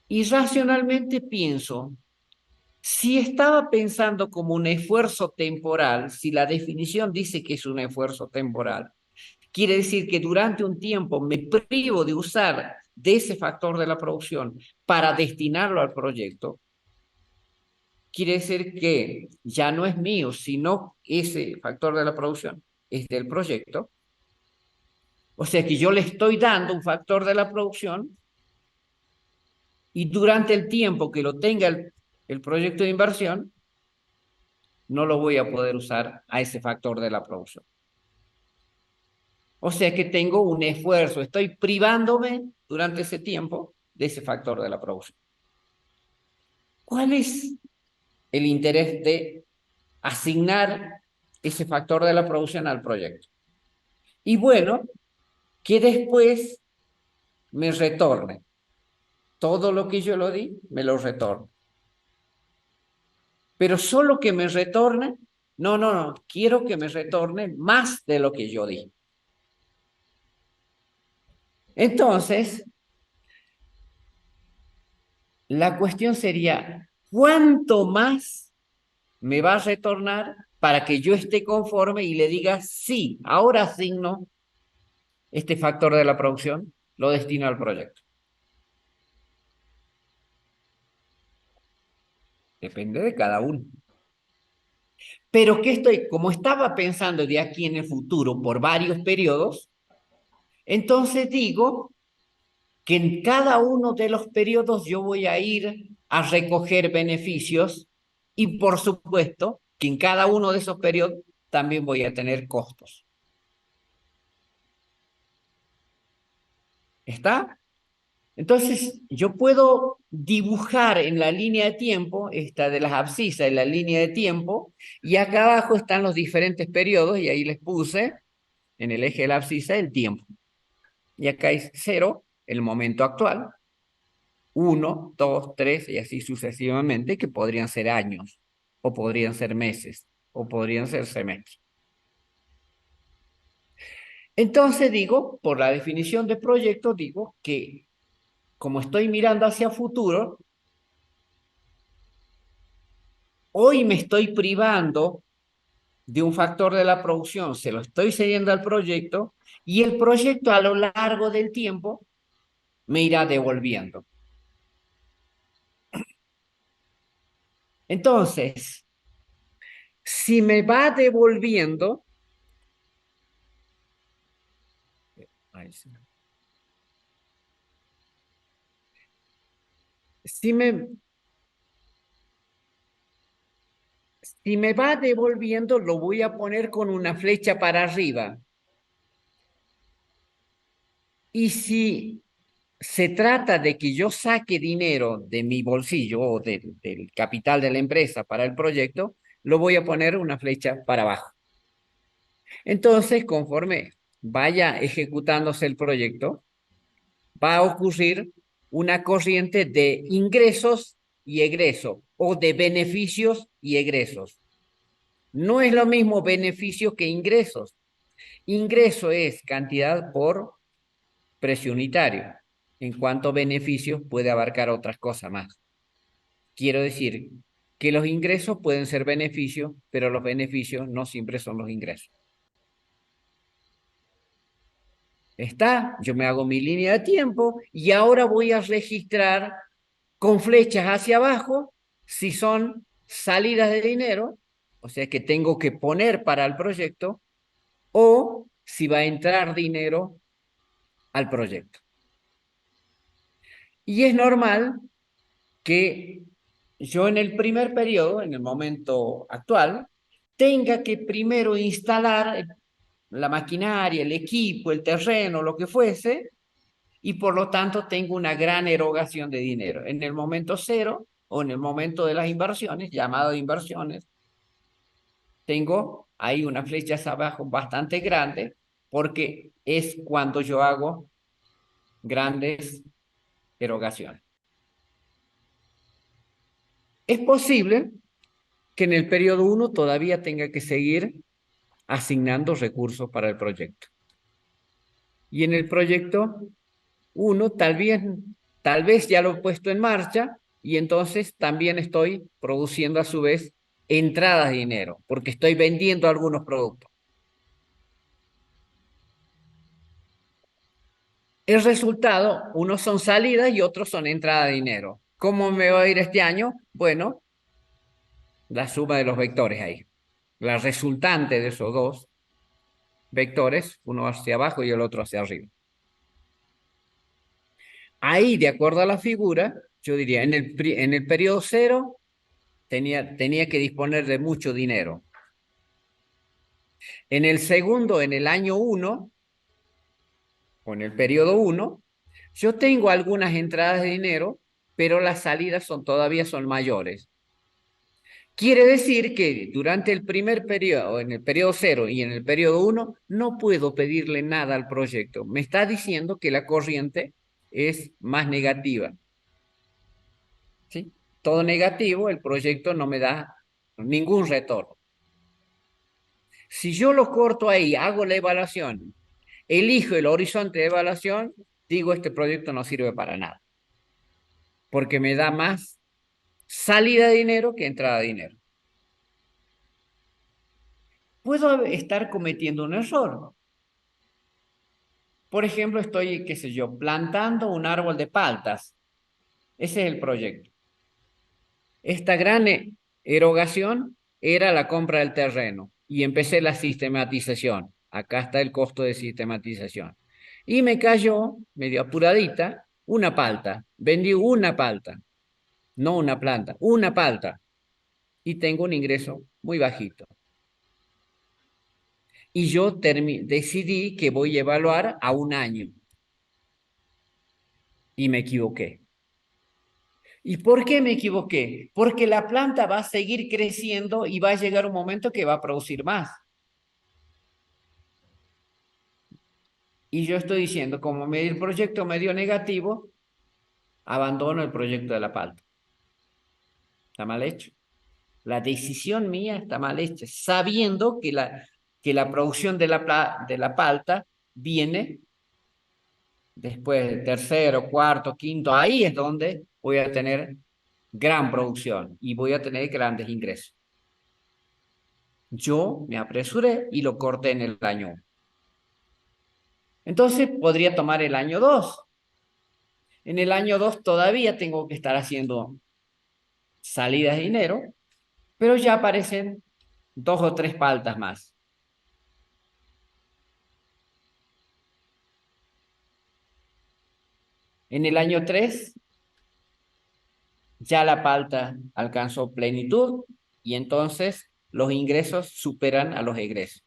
y racionalmente pienso, si estaba pensando como un esfuerzo temporal, si la definición dice que es un esfuerzo temporal, quiere decir que durante un tiempo me privo de usar de ese factor de la producción para destinarlo al proyecto. Quiere decir que ya no es mío, sino ese factor de la producción es del proyecto. O sea que yo le estoy dando un factor de la producción y durante el tiempo que lo tenga el proyecto de inversión, no lo voy a poder usar a ese factor de la producción. O sea que tengo un esfuerzo, estoy privándome durante ese tiempo de ese factor de la producción. ¿Cuál es el interés de asignar ese factor de la producción al proyecto? Y bueno, que después me retorne. Todo lo que yo lo di, me lo retorne. Pero solo que me retorne, no, quiero que me retorne más de lo que yo di. Entonces, la cuestión sería, ¿cuánto más me va a retornar para que yo esté conforme y le diga, sí, ahora asigno este factor de la producción, lo destino al proyecto? Depende de cada uno. Pero que estoy, como estaba pensando de aquí en el futuro por varios periodos, entonces digo que en cada uno de los periodos yo voy a ir a recoger beneficios y por supuesto que en cada uno de esos periodos también voy a tener costos. ¿Está? Entonces, yo puedo dibujar en la línea de tiempo, esta de las abscisas, en la línea de tiempo, y acá abajo están los diferentes periodos, y ahí les puse en el eje de la abscisa el tiempo. Y acá es 0, el momento actual, 1, 2, 3, y así sucesivamente, que podrían ser años, o podrían ser meses, o podrían ser semestres. Entonces digo, por la definición de proyecto, digo que como estoy mirando hacia futuro, hoy me estoy privando de un factor de la producción, se lo estoy cediendo al proyecto y el proyecto a lo largo del tiempo me irá devolviendo. Entonces, si me va devolviendo, si me va devolviendo, lo voy a poner con una flecha para arriba. Y si se trata de que yo saque dinero de mi bolsillo o del capital de la empresa para el proyecto, lo voy a poner una flecha para abajo. Entonces, conforme vaya ejecutándose el proyecto, va a ocurrir una corriente de ingresos y egresos o de beneficios y egresos. No es lo mismo beneficio que ingresos. Ingreso es cantidad por precio unitario. En cuanto a beneficios, puede abarcar otras cosas más. Quiero decir que los ingresos pueden ser beneficios, pero los beneficios no siempre son los ingresos. Está, yo me hago mi línea de tiempo y ahora voy a registrar con flechas hacia abajo si son salidas de dinero o sea que tengo que poner para el proyecto, o si va a entrar dinero al proyecto. Y es normal que yo en el primer periodo, en el momento actual, tenga que primero instalar la maquinaria, el equipo, el terreno, lo que fuese, y por lo tanto tengo una gran erogación de dinero. En el momento cero o en el momento de las inversiones, llamado de inversiones, tengo ahí unas flechas abajo bastante grandes porque es cuando yo hago grandes erogaciones. Es posible que en el periodo 1 todavía tenga que seguir asignando recursos para el proyecto. Y en el proyecto 1 tal vez ya lo he puesto en marcha y entonces también estoy produciendo a su vez entradas de dinero porque estoy vendiendo algunos productos. El resultado, unos son salidas y otros son entrada de dinero. ¿Cómo me va a ir este año? Bueno, la suma de los vectores ahí. La resultante de esos dos vectores, uno hacia abajo y el otro hacia arriba. Ahí, de acuerdo a la figura, yo diría, en el periodo cero tenía que disponer de mucho dinero. En el segundo, en el año 1, o en el periodo 1, yo tengo algunas entradas de dinero, pero las salidas todavía son mayores. Quiere decir que durante el primer periodo, en el periodo cero y en el periodo 1, no puedo pedirle nada al proyecto. Me está diciendo que la corriente es más negativa. ¿Sí? Todo negativo, el proyecto no me da ningún retorno. Si yo lo corto ahí, hago la evaluación, elijo el horizonte de evaluación, digo, este proyecto no sirve para nada, porque me da más salida de dinero que entrada de dinero. Puedo estar cometiendo un error. Por ejemplo, estoy, qué sé yo, plantando un árbol de paltas. Ese es el proyecto. Esta gran erogación era la compra del terreno y empecé la sistematización. Acá está el costo de sistematización. Y me cayó, medio apuradita, una palta. Vendí una palta, no una planta, una palta. Y tengo un ingreso muy bajito. Y yo decidí que voy a evaluar a un año. Y me equivoqué. ¿Y por qué me equivoqué? Porque la planta va a seguir creciendo y va a llegar un momento que va a producir más. Y yo estoy diciendo, como el proyecto me dio negativo, abandono el proyecto de la palta. Está mal hecho. La decisión mía está mal hecha, sabiendo que la producción de la palta viene después del tercero, cuarto, quinto. Ahí es donde voy a tener gran producción y voy a tener grandes ingresos. Yo me apresuré y lo corté en el año 1. Entonces podría tomar el año 2. En el año 2 todavía tengo que estar haciendo salidas de dinero, pero ya aparecen 2 o 3 paltas más. En el año 3 ya la palta alcanzó plenitud y entonces los ingresos superan a los egresos.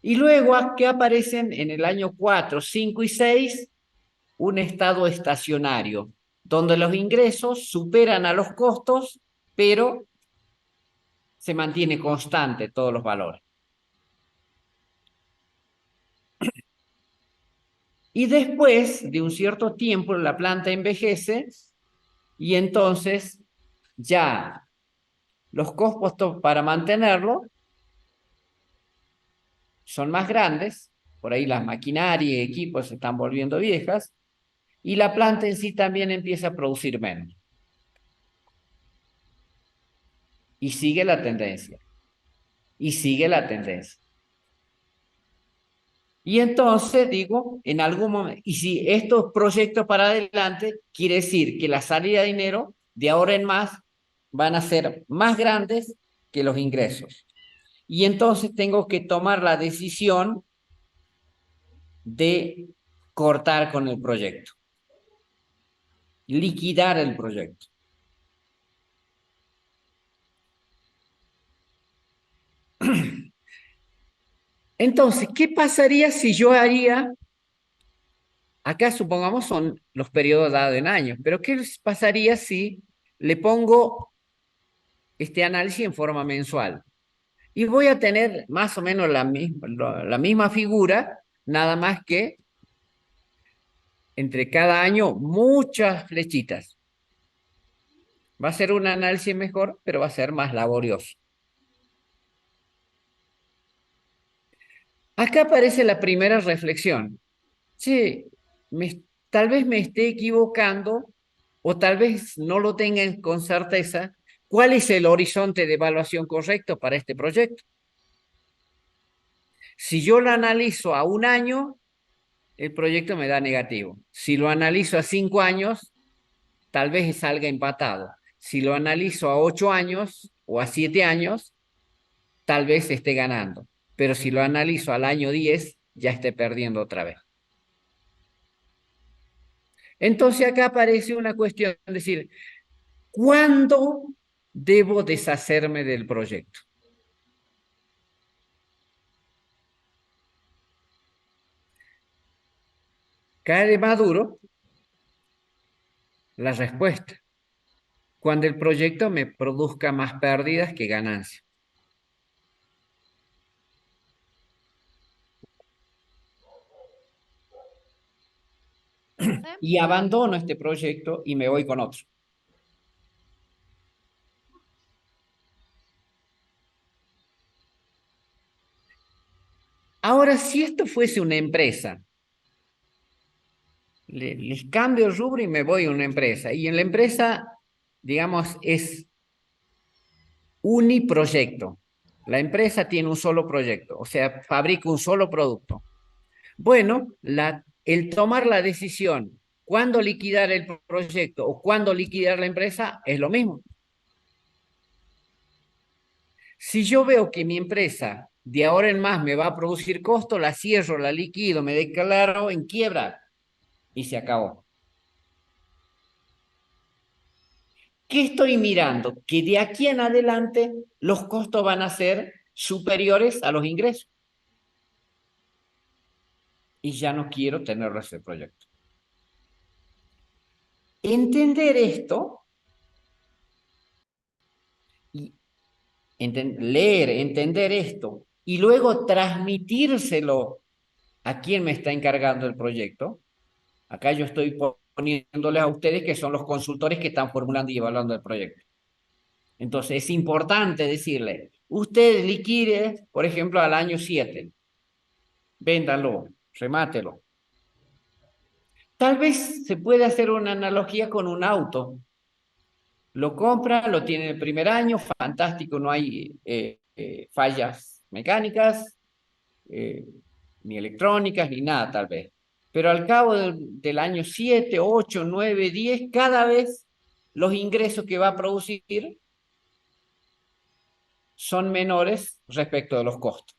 Y luego, ¿qué aparecen en el año 4, 5 y 6? Un estado estacionario, donde los ingresos superan a los costos, pero se mantiene constante todos los valores. Y después de un cierto tiempo, la planta envejece y entonces ya los costos para mantenerlo son más grandes, por ahí las maquinarias y equipos se están volviendo viejas, y la planta en sí también empieza a producir menos. Y sigue la tendencia, y sigue la tendencia. Y entonces digo, en algún momento, y si estos proyectos para adelante, quiere decir que la salida de dinero de ahora en más van a ser más grandes que los ingresos. Y entonces tengo que tomar la decisión de cortar con el proyecto, liquidar el proyecto. Entonces, ¿qué pasaría si yo haría, acá supongamos son los periodos dados en años, pero qué pasaría si le pongo este análisis en forma mensual? Y voy a tener más o menos la misma figura, nada más que entre cada año muchas flechitas. Va a ser un análisis mejor, pero va a ser más laborioso. Acá aparece la primera reflexión. Sí, tal vez me esté equivocando o tal vez no lo tengan con certeza. ¿Cuál es el horizonte de evaluación correcto para este proyecto? Si yo lo analizo a un año, el proyecto me da negativo. Si lo analizo a 5 años, tal vez salga empatado. Si lo analizo a 8 años o a 7 años, tal vez esté ganando. Pero si lo analizo al año 10, ya esté perdiendo otra vez. Entonces acá aparece una cuestión, es decir, ¿cuándo debo deshacerme del proyecto? Cae maduro la respuesta, cuando el proyecto me produzca más pérdidas que ganancias. Y abandono este proyecto y me voy con otro. Ahora, si esto fuese una empresa, les cambio el rubro y me voy a una empresa. Y en la empresa, digamos, es uniproyecto. La empresa tiene un solo proyecto, o sea, fabrica un solo producto. Bueno, el tomar la decisión cuándo liquidar el proyecto o cuándo liquidar la empresa es lo mismo. Si yo veo que mi empresa de ahora en más me va a producir costo, la cierro, la liquido, me declaro en quiebra y se acabó. ¿Qué estoy mirando? Que de aquí en adelante los costos van a ser superiores a los ingresos. Y ya no quiero tener ese proyecto. Entender esto y leer, entender esto y luego transmitírselo a quien me está encargando el proyecto. Acá yo estoy poniéndoles a ustedes que son los consultores que están formulando y evaluando el proyecto. Entonces es importante decirle, usted liquide, por ejemplo, al año 7, véndalo, remátelo. Tal vez se puede hacer una analogía con un auto. Lo compra, lo tiene el primer año, fantástico, no hay fallas mecánicas, eh, ni electrónicas, ni nada tal vez. Pero al cabo del año 7, 8, 9, 10, cada vez los ingresos que va a producir son menores respecto de los costos.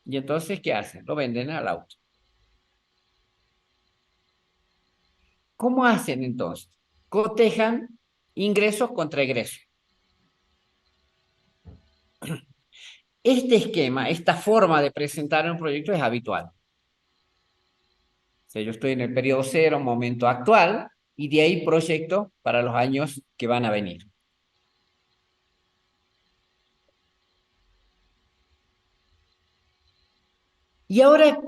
Y entonces, ¿qué hacen? Lo venden al auto. ¿Cómo hacen entonces? Cotejan ingresos contra egresos. Este esquema, esta forma de presentar un proyecto es habitual. O sea, yo estoy en el periodo cero, momento actual, y de ahí proyecto para los años que van a venir. Y ahora,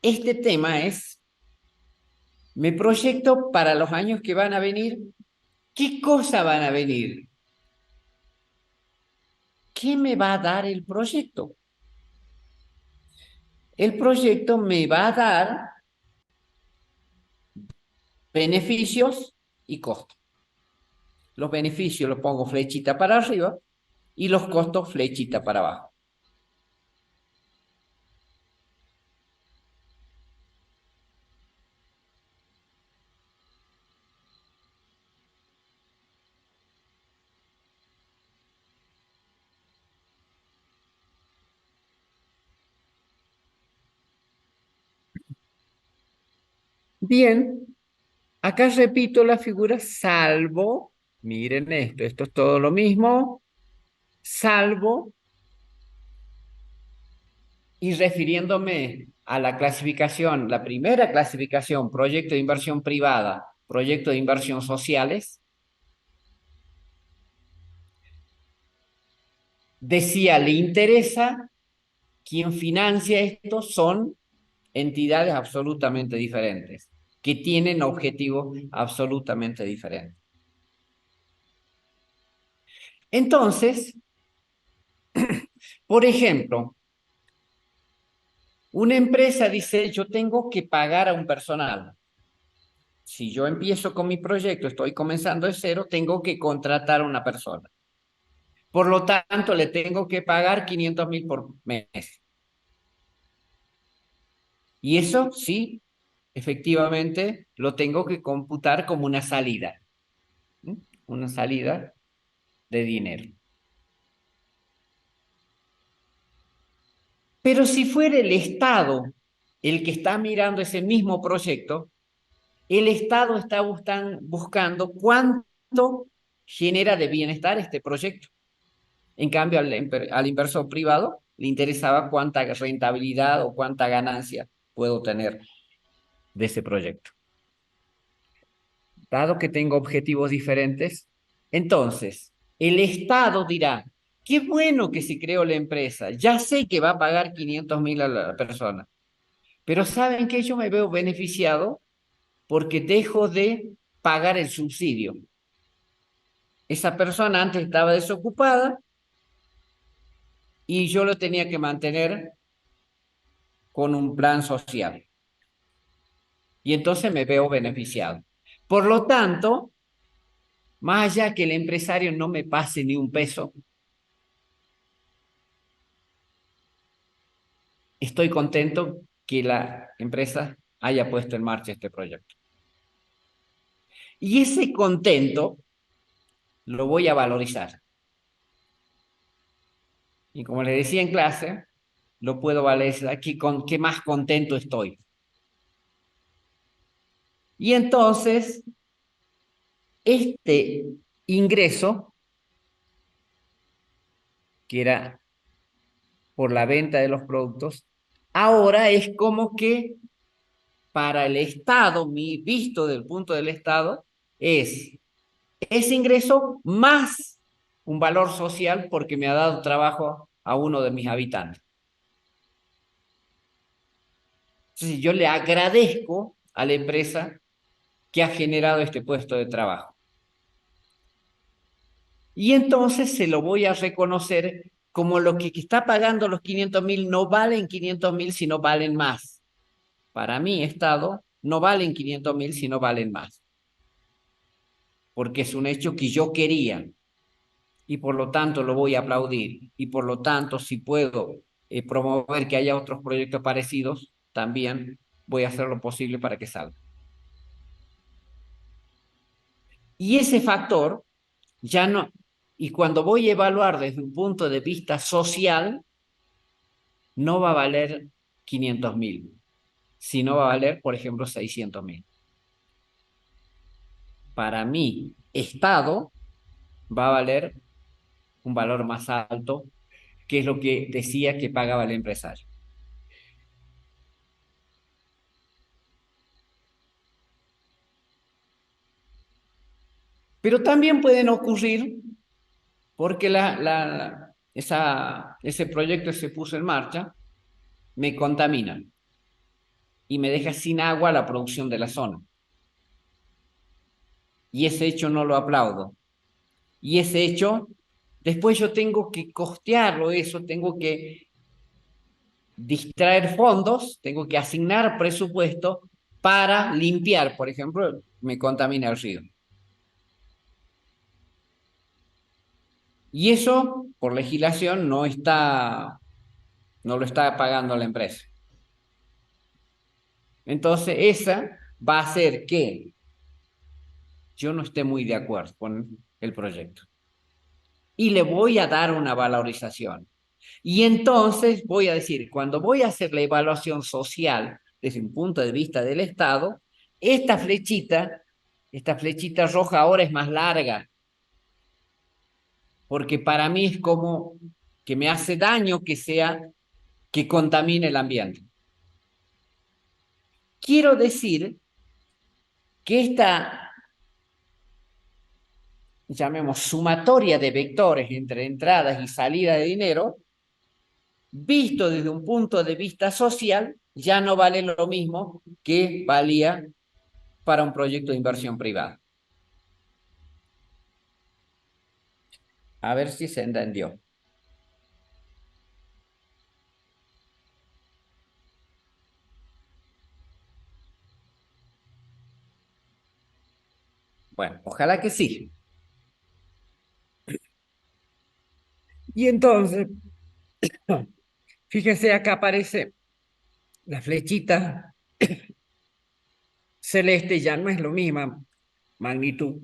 este tema es, me proyecto para los años que van a venir. ¿Qué cosa van a venir? ¿Qué me va a dar el proyecto? El proyecto me va a dar beneficios y costos. Los beneficios los pongo flechita para arriba y los costos flechita para abajo. Bien, acá repito la figura salvo, miren esto es todo lo mismo, salvo, y refiriéndome a la clasificación, la primera clasificación, proyecto de inversión privada, proyecto de inversión sociales, decía, le interesa, quien financia esto son entidades absolutamente diferentes, que tienen objetivos absolutamente diferentes. Entonces, por ejemplo, una empresa dice, yo tengo que pagar a un personal. Si yo empiezo con mi proyecto, estoy comenzando de cero, tengo que contratar a una persona. Por lo tanto, le tengo que pagar 500.000 por mes. Y eso sí, efectivamente, lo tengo que computar como una salida. ¿Mm? Una salida de dinero. Pero si fuera el Estado el que está mirando ese mismo proyecto, el Estado está buscando cuánto genera de bienestar este proyecto. En cambio, al inversor privado le interesaba cuánta rentabilidad o cuánta ganancia puedo tener de ese proyecto. Dado que tengo objetivos diferentes, entonces el Estado dirá, qué bueno que se creó la empresa, ya sé que va a pagar 500.000 a la persona, pero ¿saben que yo me veo beneficiado? Porque dejo de pagar el subsidio. Esa persona antes estaba desocupada y yo lo tenía que mantener con un plan social. Y entonces me veo beneficiado. Por lo tanto, más allá que el empresario no me pase ni un peso, estoy contento que la empresa haya puesto en marcha este proyecto. Y ese contento lo voy a valorizar. Y como les decía en clase, lo puedo valorizar aquí con qué más contento estoy. Y entonces, este ingreso, que era por la venta de los productos, ahora es como que para el Estado, visto del punto del Estado, es ese ingreso más un valor social porque me ha dado trabajo a uno de mis habitantes. Entonces yo le agradezco a la empresa que ha generado este puesto de trabajo. Y entonces se lo voy a reconocer como lo que está pagando los 500.000 no valen 500.000, sino valen más. Para mí, Estado, no valen 500.000, sino valen más. Porque es un hecho que yo quería y por lo tanto lo voy a aplaudir. Y por lo tanto, si puedo promover que haya otros proyectos parecidos, también voy a hacer lo posible para que salga. Y ese factor ya no, y cuando voy a evaluar desde un punto de vista social, no va a valer 500.000, sino va a valer, por ejemplo, 600.000. Para mí, Estado va a valer un valor más alto, que es lo que decía que pagaba el empresario. Pero también pueden ocurrir, porque ese proyecto se puso en marcha, me contaminan y me deja sin agua la producción de la zona. Y ese hecho no lo aplaudo. Y ese hecho, después yo tengo que costearlo, eso, tengo que distraer fondos, tengo que asignar presupuesto para limpiar, por ejemplo, me contamina el río. Y eso, por legislación, no lo está pagando la empresa. Entonces, esa va a hacer que yo no esté muy de acuerdo con el proyecto. Y le voy a dar una valorización. Y entonces voy a decir, cuando voy a hacer la evaluación social desde un punto de vista del Estado, esta flechita roja ahora es más larga, porque para mí es como que me hace daño que contamine el ambiente. Quiero decir que esta, llamemos, sumatoria de vectores entre entradas y salidas de dinero, visto desde un punto de vista social, ya no vale lo mismo que valía para un proyecto de inversión privada. A ver si se entendió. Bueno, ojalá que sí. Y entonces, fíjense, acá aparece la flechita celeste, ya no es lo misma magnitud.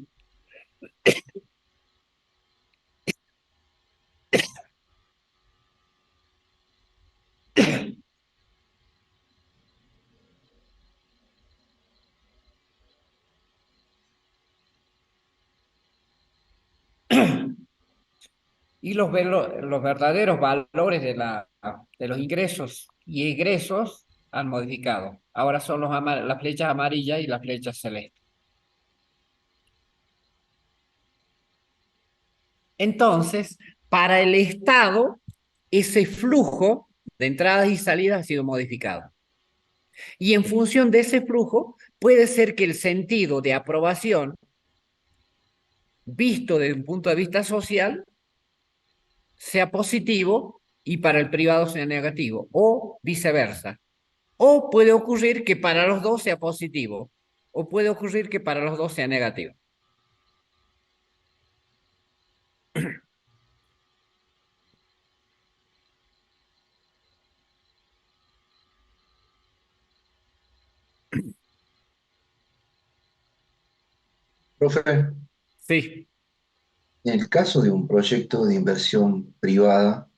Y los verdaderos valores de los ingresos y egresos han modificado. Ahora son las flechas amarillas y las flechas celestes. Entonces, para el Estado, ese flujo de entradas y salidas ha sido modificado. Y en función de ese flujo, puede ser que el sentido de aprobación, visto desde un punto de vista social, sea positivo y para el privado sea negativo, o viceversa. O puede ocurrir que para los dos sea positivo, o puede ocurrir que para los dos sea negativo. Profe, Sí, en el caso de un proyecto de inversión privada,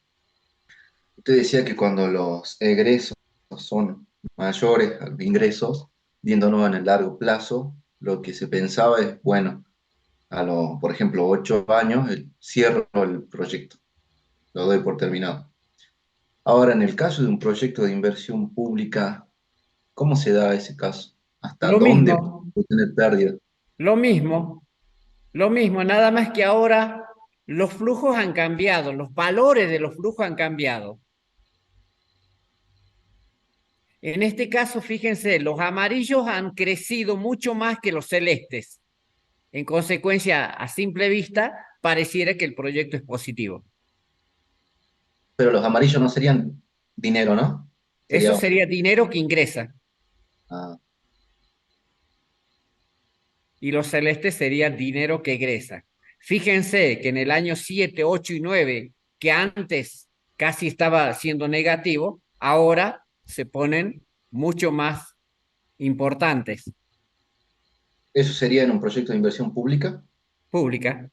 usted decía que cuando los egresos son mayores a los ingresos, viéndonos en el largo plazo, lo que se pensaba es, bueno, a los, por ejemplo, 8 años, cierro el proyecto, lo doy por terminado. Ahora, en el caso de un proyecto de inversión pública, ¿cómo se da ese caso? ¿Hasta lo dónde mismo, puede tener pérdida? lo mismo, lo mismo, nada más que ahora los flujos han cambiado, los valores de los flujos han cambiado. En este caso, fíjense, los amarillos han crecido mucho más que los celestes. En consecuencia, a simple vista, pareciera que el proyecto es positivo. Pero los amarillos no serían dinero, ¿no? Eso Sería, sería dinero que ingresa ah, y los celestes sería dinero que egresa. Fíjense que en el año 7, 8 y 9, que antes casi estaba siendo negativo, ahora se ponen mucho más importantes, eso sería en un proyecto de inversión pública. públicas.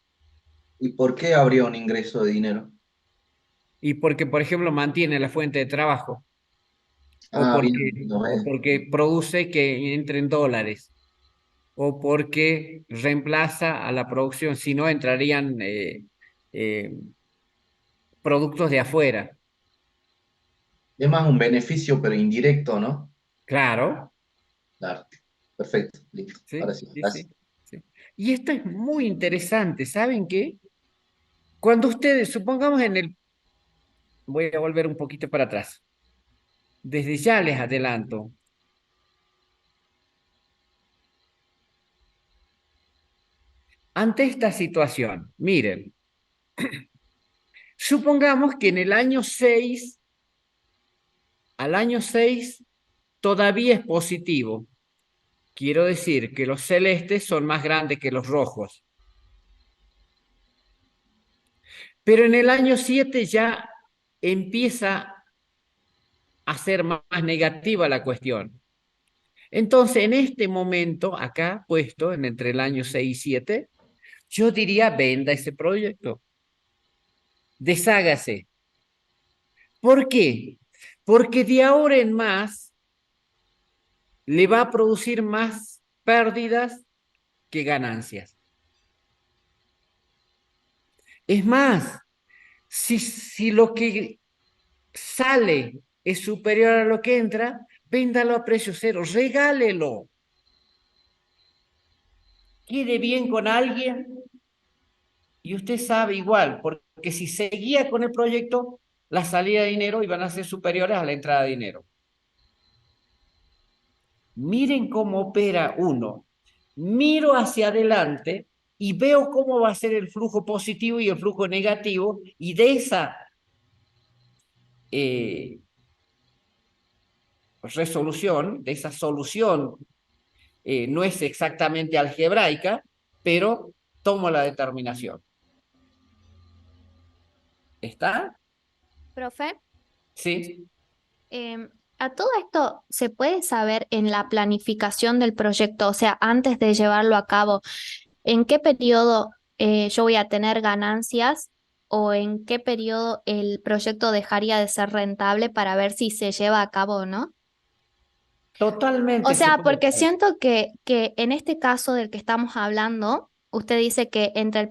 ¿Y por qué habría un ingreso de dinero? Y porque, por ejemplo, mantiene la fuente de trabajo Ah, bien, o porque produce que entren dólares o porque reemplaza a la producción, si no entrarían eh, productos de afuera. es más un beneficio, pero indirecto, ¿no? Claro, Claro. Perfecto, listo. Ahora sí, sí, sí, gracias. sí, sí. Y esto es muy interesante, ¿saben qué? Cuando ustedes, supongamos voy a volver un poquito para atrás, desde ya les adelanto, ante esta situación, miren, supongamos que en el año 6 al año 6 todavía es positivo. Quiero decir que los celestes son más grandes que los rojos. Pero en el año 7 ya empieza a ser más negativa la cuestión. Entonces, en este momento, acá puesto entre el año 6 y 7, yo diría venda ese proyecto, deshágase. ¿Por qué? Porque de ahora en más le va a producir más pérdidas que ganancias. Es más, si lo que sale es superior a lo que entra, véndalo a precio cero, regálelo. Quede bien con alguien y usted sabe igual, porque si seguía con el proyecto, la salida de dinero iban a ser superiores a la entrada de dinero. Miren cómo opera uno. Miro hacia adelante y veo cómo va a ser el flujo positivo y el flujo negativo, y de esa eh, resolución, de esa solución, no es exactamente algebraica, pero tomo la determinación. ¿Está? Profe, Sí. a todo esto, ¿se puede saber en la planificación del proyecto, o sea, antes de llevarlo a cabo, en qué periodo yo voy a tener ganancias o en qué periodo el proyecto dejaría de ser rentable para ver si se lleva a cabo o no? O Totalmente se sea, puede porque saber. siento que en este caso del que estamos hablando, usted dice que entre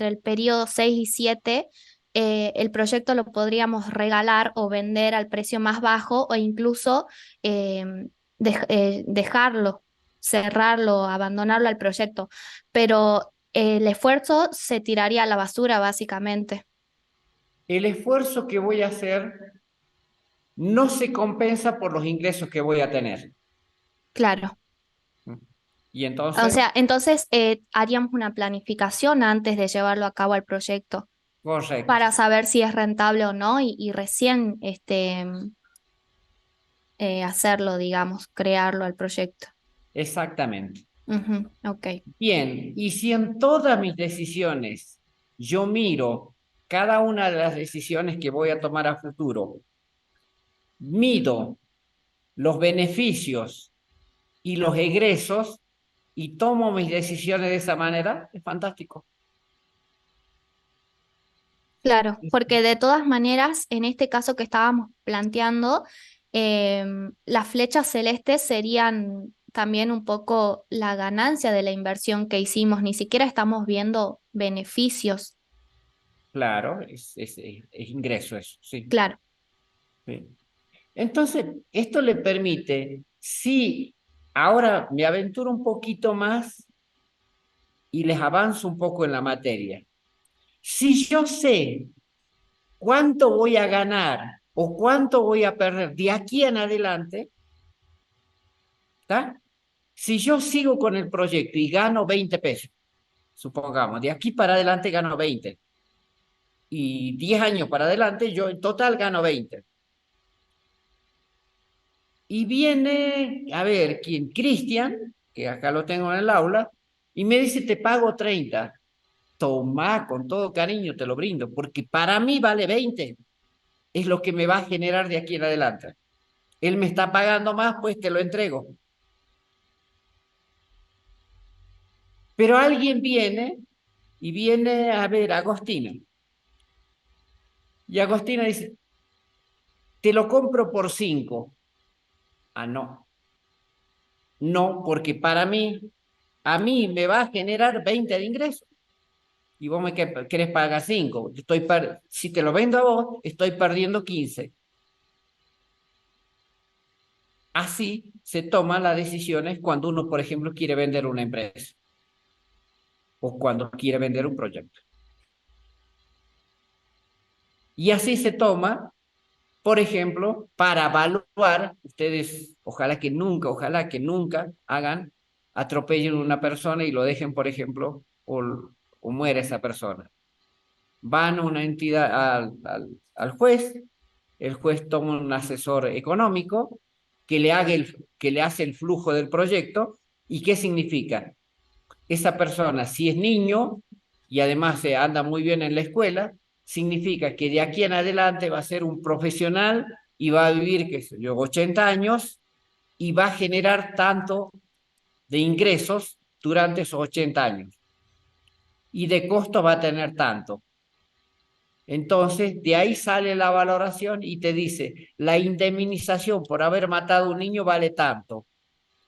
el periodo 6 y 7, el proyecto lo podríamos regalar o vender al precio más bajo o incluso eh, dejarlo, cerrarlo, abandonarlo al proyecto. Pero el esfuerzo se tiraría a la basura, básicamente. El esfuerzo que voy a hacer no se compensa por los ingresos que voy a tener. Claro. Y O entonces, sea, entonces haríamos una planificación antes de llevarlo a cabo al proyecto, correcto, para saber si es rentable o no y recién hacerlo, digamos, crearlo al proyecto. exactamente. Ujú, ok, Bien, y si en todas mis decisiones yo miro cada una de las decisiones que voy a tomar a futuro, mido los beneficios y los egresos y tomo mis decisiones de esa manera, es fantástico. claro, porque de todas maneras, en este caso que estábamos planteando, las flechas celestes serían también un poco la ganancia de la inversión que hicimos, ni siquiera estamos viendo beneficios, Claro, es ingreso eso, sí, claro. sí. Entonces, esto le permite, si ahora me aventuro un poquito más y les avanzo un poco en la materia. Si yo sé cuánto voy a ganar o cuánto voy a perder de aquí en adelante, ¿está? Si yo sigo con el proyecto y gano 20 pesos, supongamos, de aquí para adelante gano 20 y 10 años para adelante yo en total gano 20. Y viene, a ver, ¿quién? Cristian, que acá lo tengo en el aula, y me dice, te pago 30. Tomá, con todo cariño te lo brindo, porque para mí vale 20. Es lo que me va a generar de aquí en adelante. Él me está pagando más, pues te lo entrego. Pero alguien viene y viene a ver a Agostina. Y Agostina dice, te lo compro por 5. Ah, no. No, porque para mí, a mí me va a generar 20 de ingresos. Y vos me querés pagar 5. Si te lo vendo a vos, estoy perdiendo 15. Así se toman las decisiones cuando uno, por ejemplo, quiere vender una empresa o cuando quiere vender un proyecto. Y así se toma, por ejemplo, para evaluar, ustedes ojalá que nunca hagan, atropellen a una persona y lo dejen, por ejemplo, o muere esa persona. Van a una entidad, al juez, el juez toma un asesor económico que le hace el flujo del proyecto. ¿Y qué significa? Esa persona, si es niño y además se anda muy bien en la escuela, significa que de aquí en adelante va a ser un profesional y va a vivir, qué sé yo, 80 años y va a generar tanto de ingresos durante esos 80 años y de costo va a tener tanto. Entonces, de ahí sale la valoración y te dice, la indemnización por haber matado a un niño vale tanto.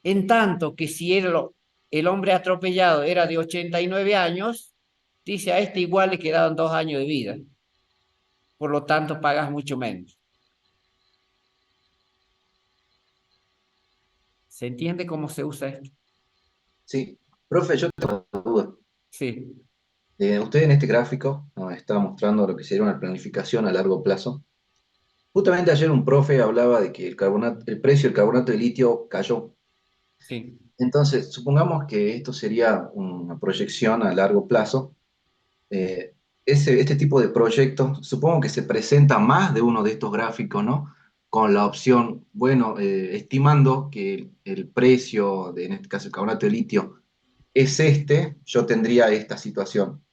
En tanto que si el hombre atropellado era de 89 años, dice a este igual le quedaban 2 años de vida. Por lo tanto, pagas mucho menos. ¿Se entiende cómo se usa esto? Sí, profe, yo tengo una duda. Sí, Usted en este gráfico nos está mostrando lo que sería una planificación a largo plazo. Justamente ayer un profe hablaba de que el precio del carbonato de litio cayó. sí. Entonces, supongamos que esto sería una proyección a largo plazo. eh, este tipo de proyectos, supongo que se presenta más de uno de estos gráficos, ¿no? Con la opción, bueno, estimando que el precio de, en este caso, el carbonato de litio es este, yo tendría esta situación.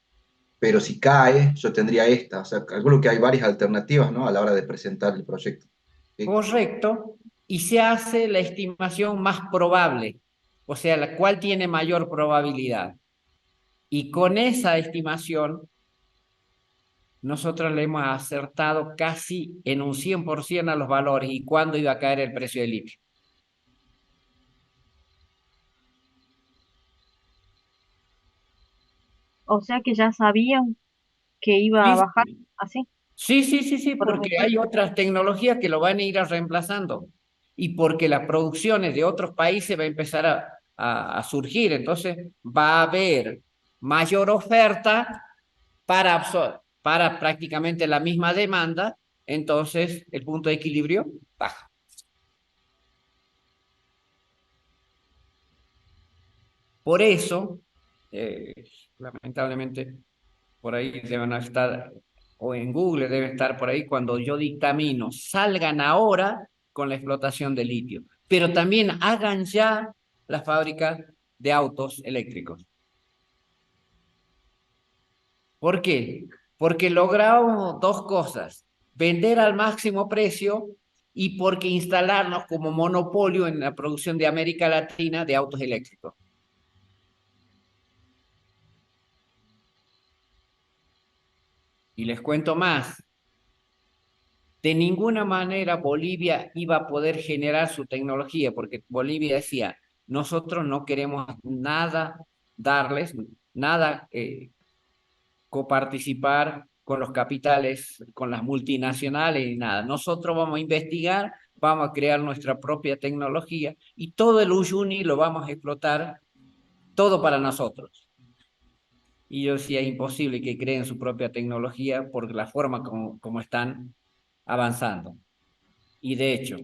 Pero si cae, yo tendría esta. O sea, calculo que hay varias alternativas, ¿no? A la hora de presentar el proyecto. ¿Sí? Correcto. Y se hace la estimación más probable, o sea, la cual tiene mayor probabilidad. Y con esa estimación, nosotros le hemos acertado casi en un 100% a los valores y cuándo iba a caer el precio del litio. O sea que ya sabían que iba a Sí, bajar así. sí, sí, sí, sí, porque Prometí. hay otras tecnologías que lo van a ir reemplazando y porque las producciones de otros países va a empezar a surgir. Entonces va a haber mayor oferta para prácticamente la misma demanda. Entonces el punto de equilibrio baja. Por eso, eh, lamentablemente, por ahí deben estar, o en Google deben estar por ahí cuando yo dictamino, salgan ahora con la explotación de litio, pero también hagan ya las fábricas de autos eléctricos. ¿Por qué? Porque logramos dos cosas, vender al máximo precio y porque instalarnos como monopolio en la producción de América Latina de autos eléctricos. Y les cuento más, de ninguna manera Bolivia iba a poder generar su tecnología, porque Bolivia decía, nosotros no queremos nada darles, nada coparticipar con los capitales, con las multinacionales y nada. Nosotros vamos a investigar, vamos a crear nuestra propia tecnología y todo el Uyuni lo vamos a explotar todo para nosotros. Y yo decía, es imposible que creen su propia tecnología por la forma como están avanzando. Y de hecho,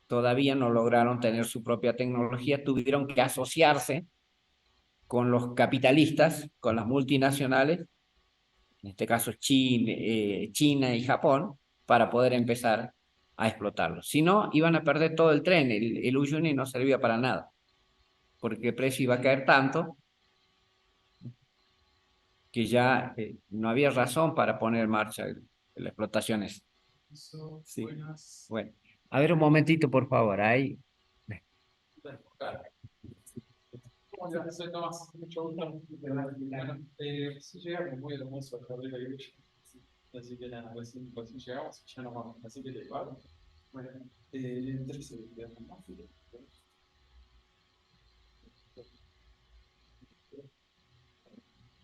todavía no lograron tener su propia tecnología, tuvieron que asociarse con los capitalistas, con las multinacionales, en este caso China y Japón, para poder empezar a explotarlo. Si no, iban a perder todo el tren, el Uyuni no servía para nada, porque el precio iba a caer tanto que ya no había razón para poner en marcha la explotación. Sí. Bueno, a ver un momentito, por favor, ahí. Hola, soy Tomás, mucho gusto. Bueno, sí llegamos muy hermoso a Gabriela Irish. Así que nada, recién llegamos, ya nos vamos. Así que te igual. Bueno, 13 días más.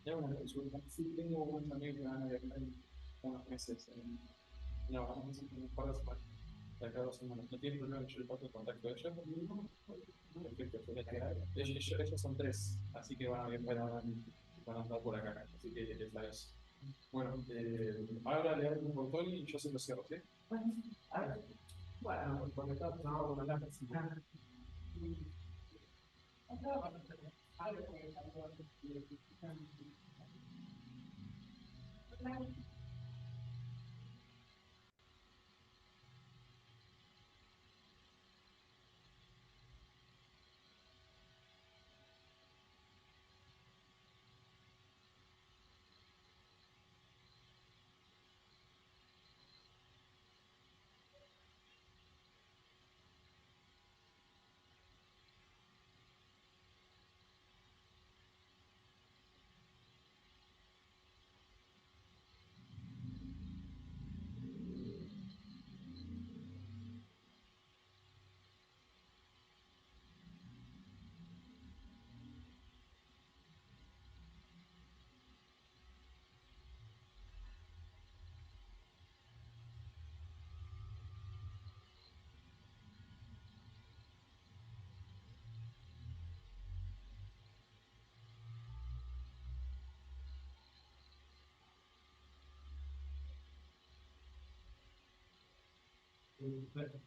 Ya una consulta. Sí, tengo un amigo que van a viajar en unos meses. No, vamos a decir que un par de semanas. De acá a 2 semanas. ¿No tiene problema que yo le paso el contacto de ellos? Perfecto, ellos son tres, así que van a andar por acá. Así que les la ves. Bueno, ahora le abro un botón y yo se lo cierro, ¿sí? Bueno, porque está trabajando con la persona.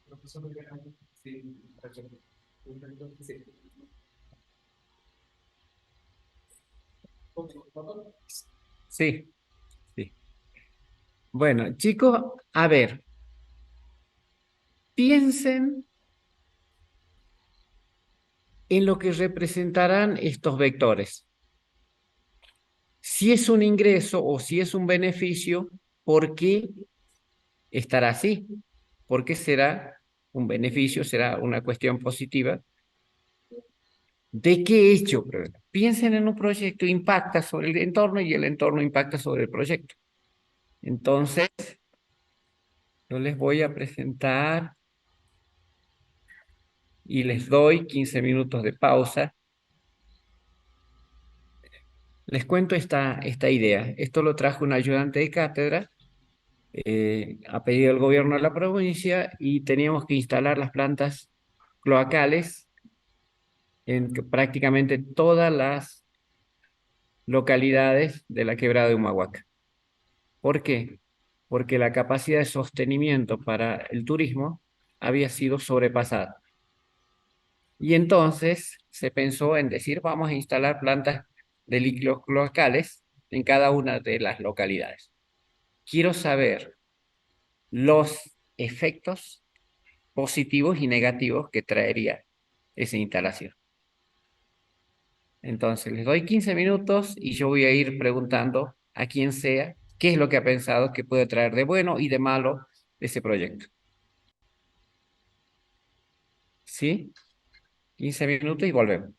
Profesor, sí, perfecto. Sí. Sí, sí. Bueno, chicos, a ver, piensen en lo que representarán estos vectores. Si es un ingreso o si es un beneficio, ¿por qué estará así? ¿Por qué será un beneficio? ¿Será una cuestión positiva? ¿De qué hecho? Piensen en un proyecto, impacta sobre el entorno y el entorno impacta sobre el proyecto. Entonces, yo les voy a presentar y les doy 15 minutos de pausa. Les cuento esta idea. Esto lo trajo un ayudante de cátedra a pedido del gobierno de la provincia y teníamos que instalar las plantas cloacales en prácticamente todas las localidades de la quebrada de Humahuaca. ¿Por qué? Porque la capacidad de sostenimiento para el turismo había sido sobrepasada. Y entonces se pensó en decir, vamos a instalar plantas de líquidos cloacales en cada una de las localidades. Quiero saber los efectos positivos y negativos que traería esa instalación. Entonces, les doy 15 minutos y yo voy a ir preguntando a quien sea qué es lo que ha pensado que puede traer de bueno y de malo ese proyecto. ¿Sí? 15 minutos y volvemos.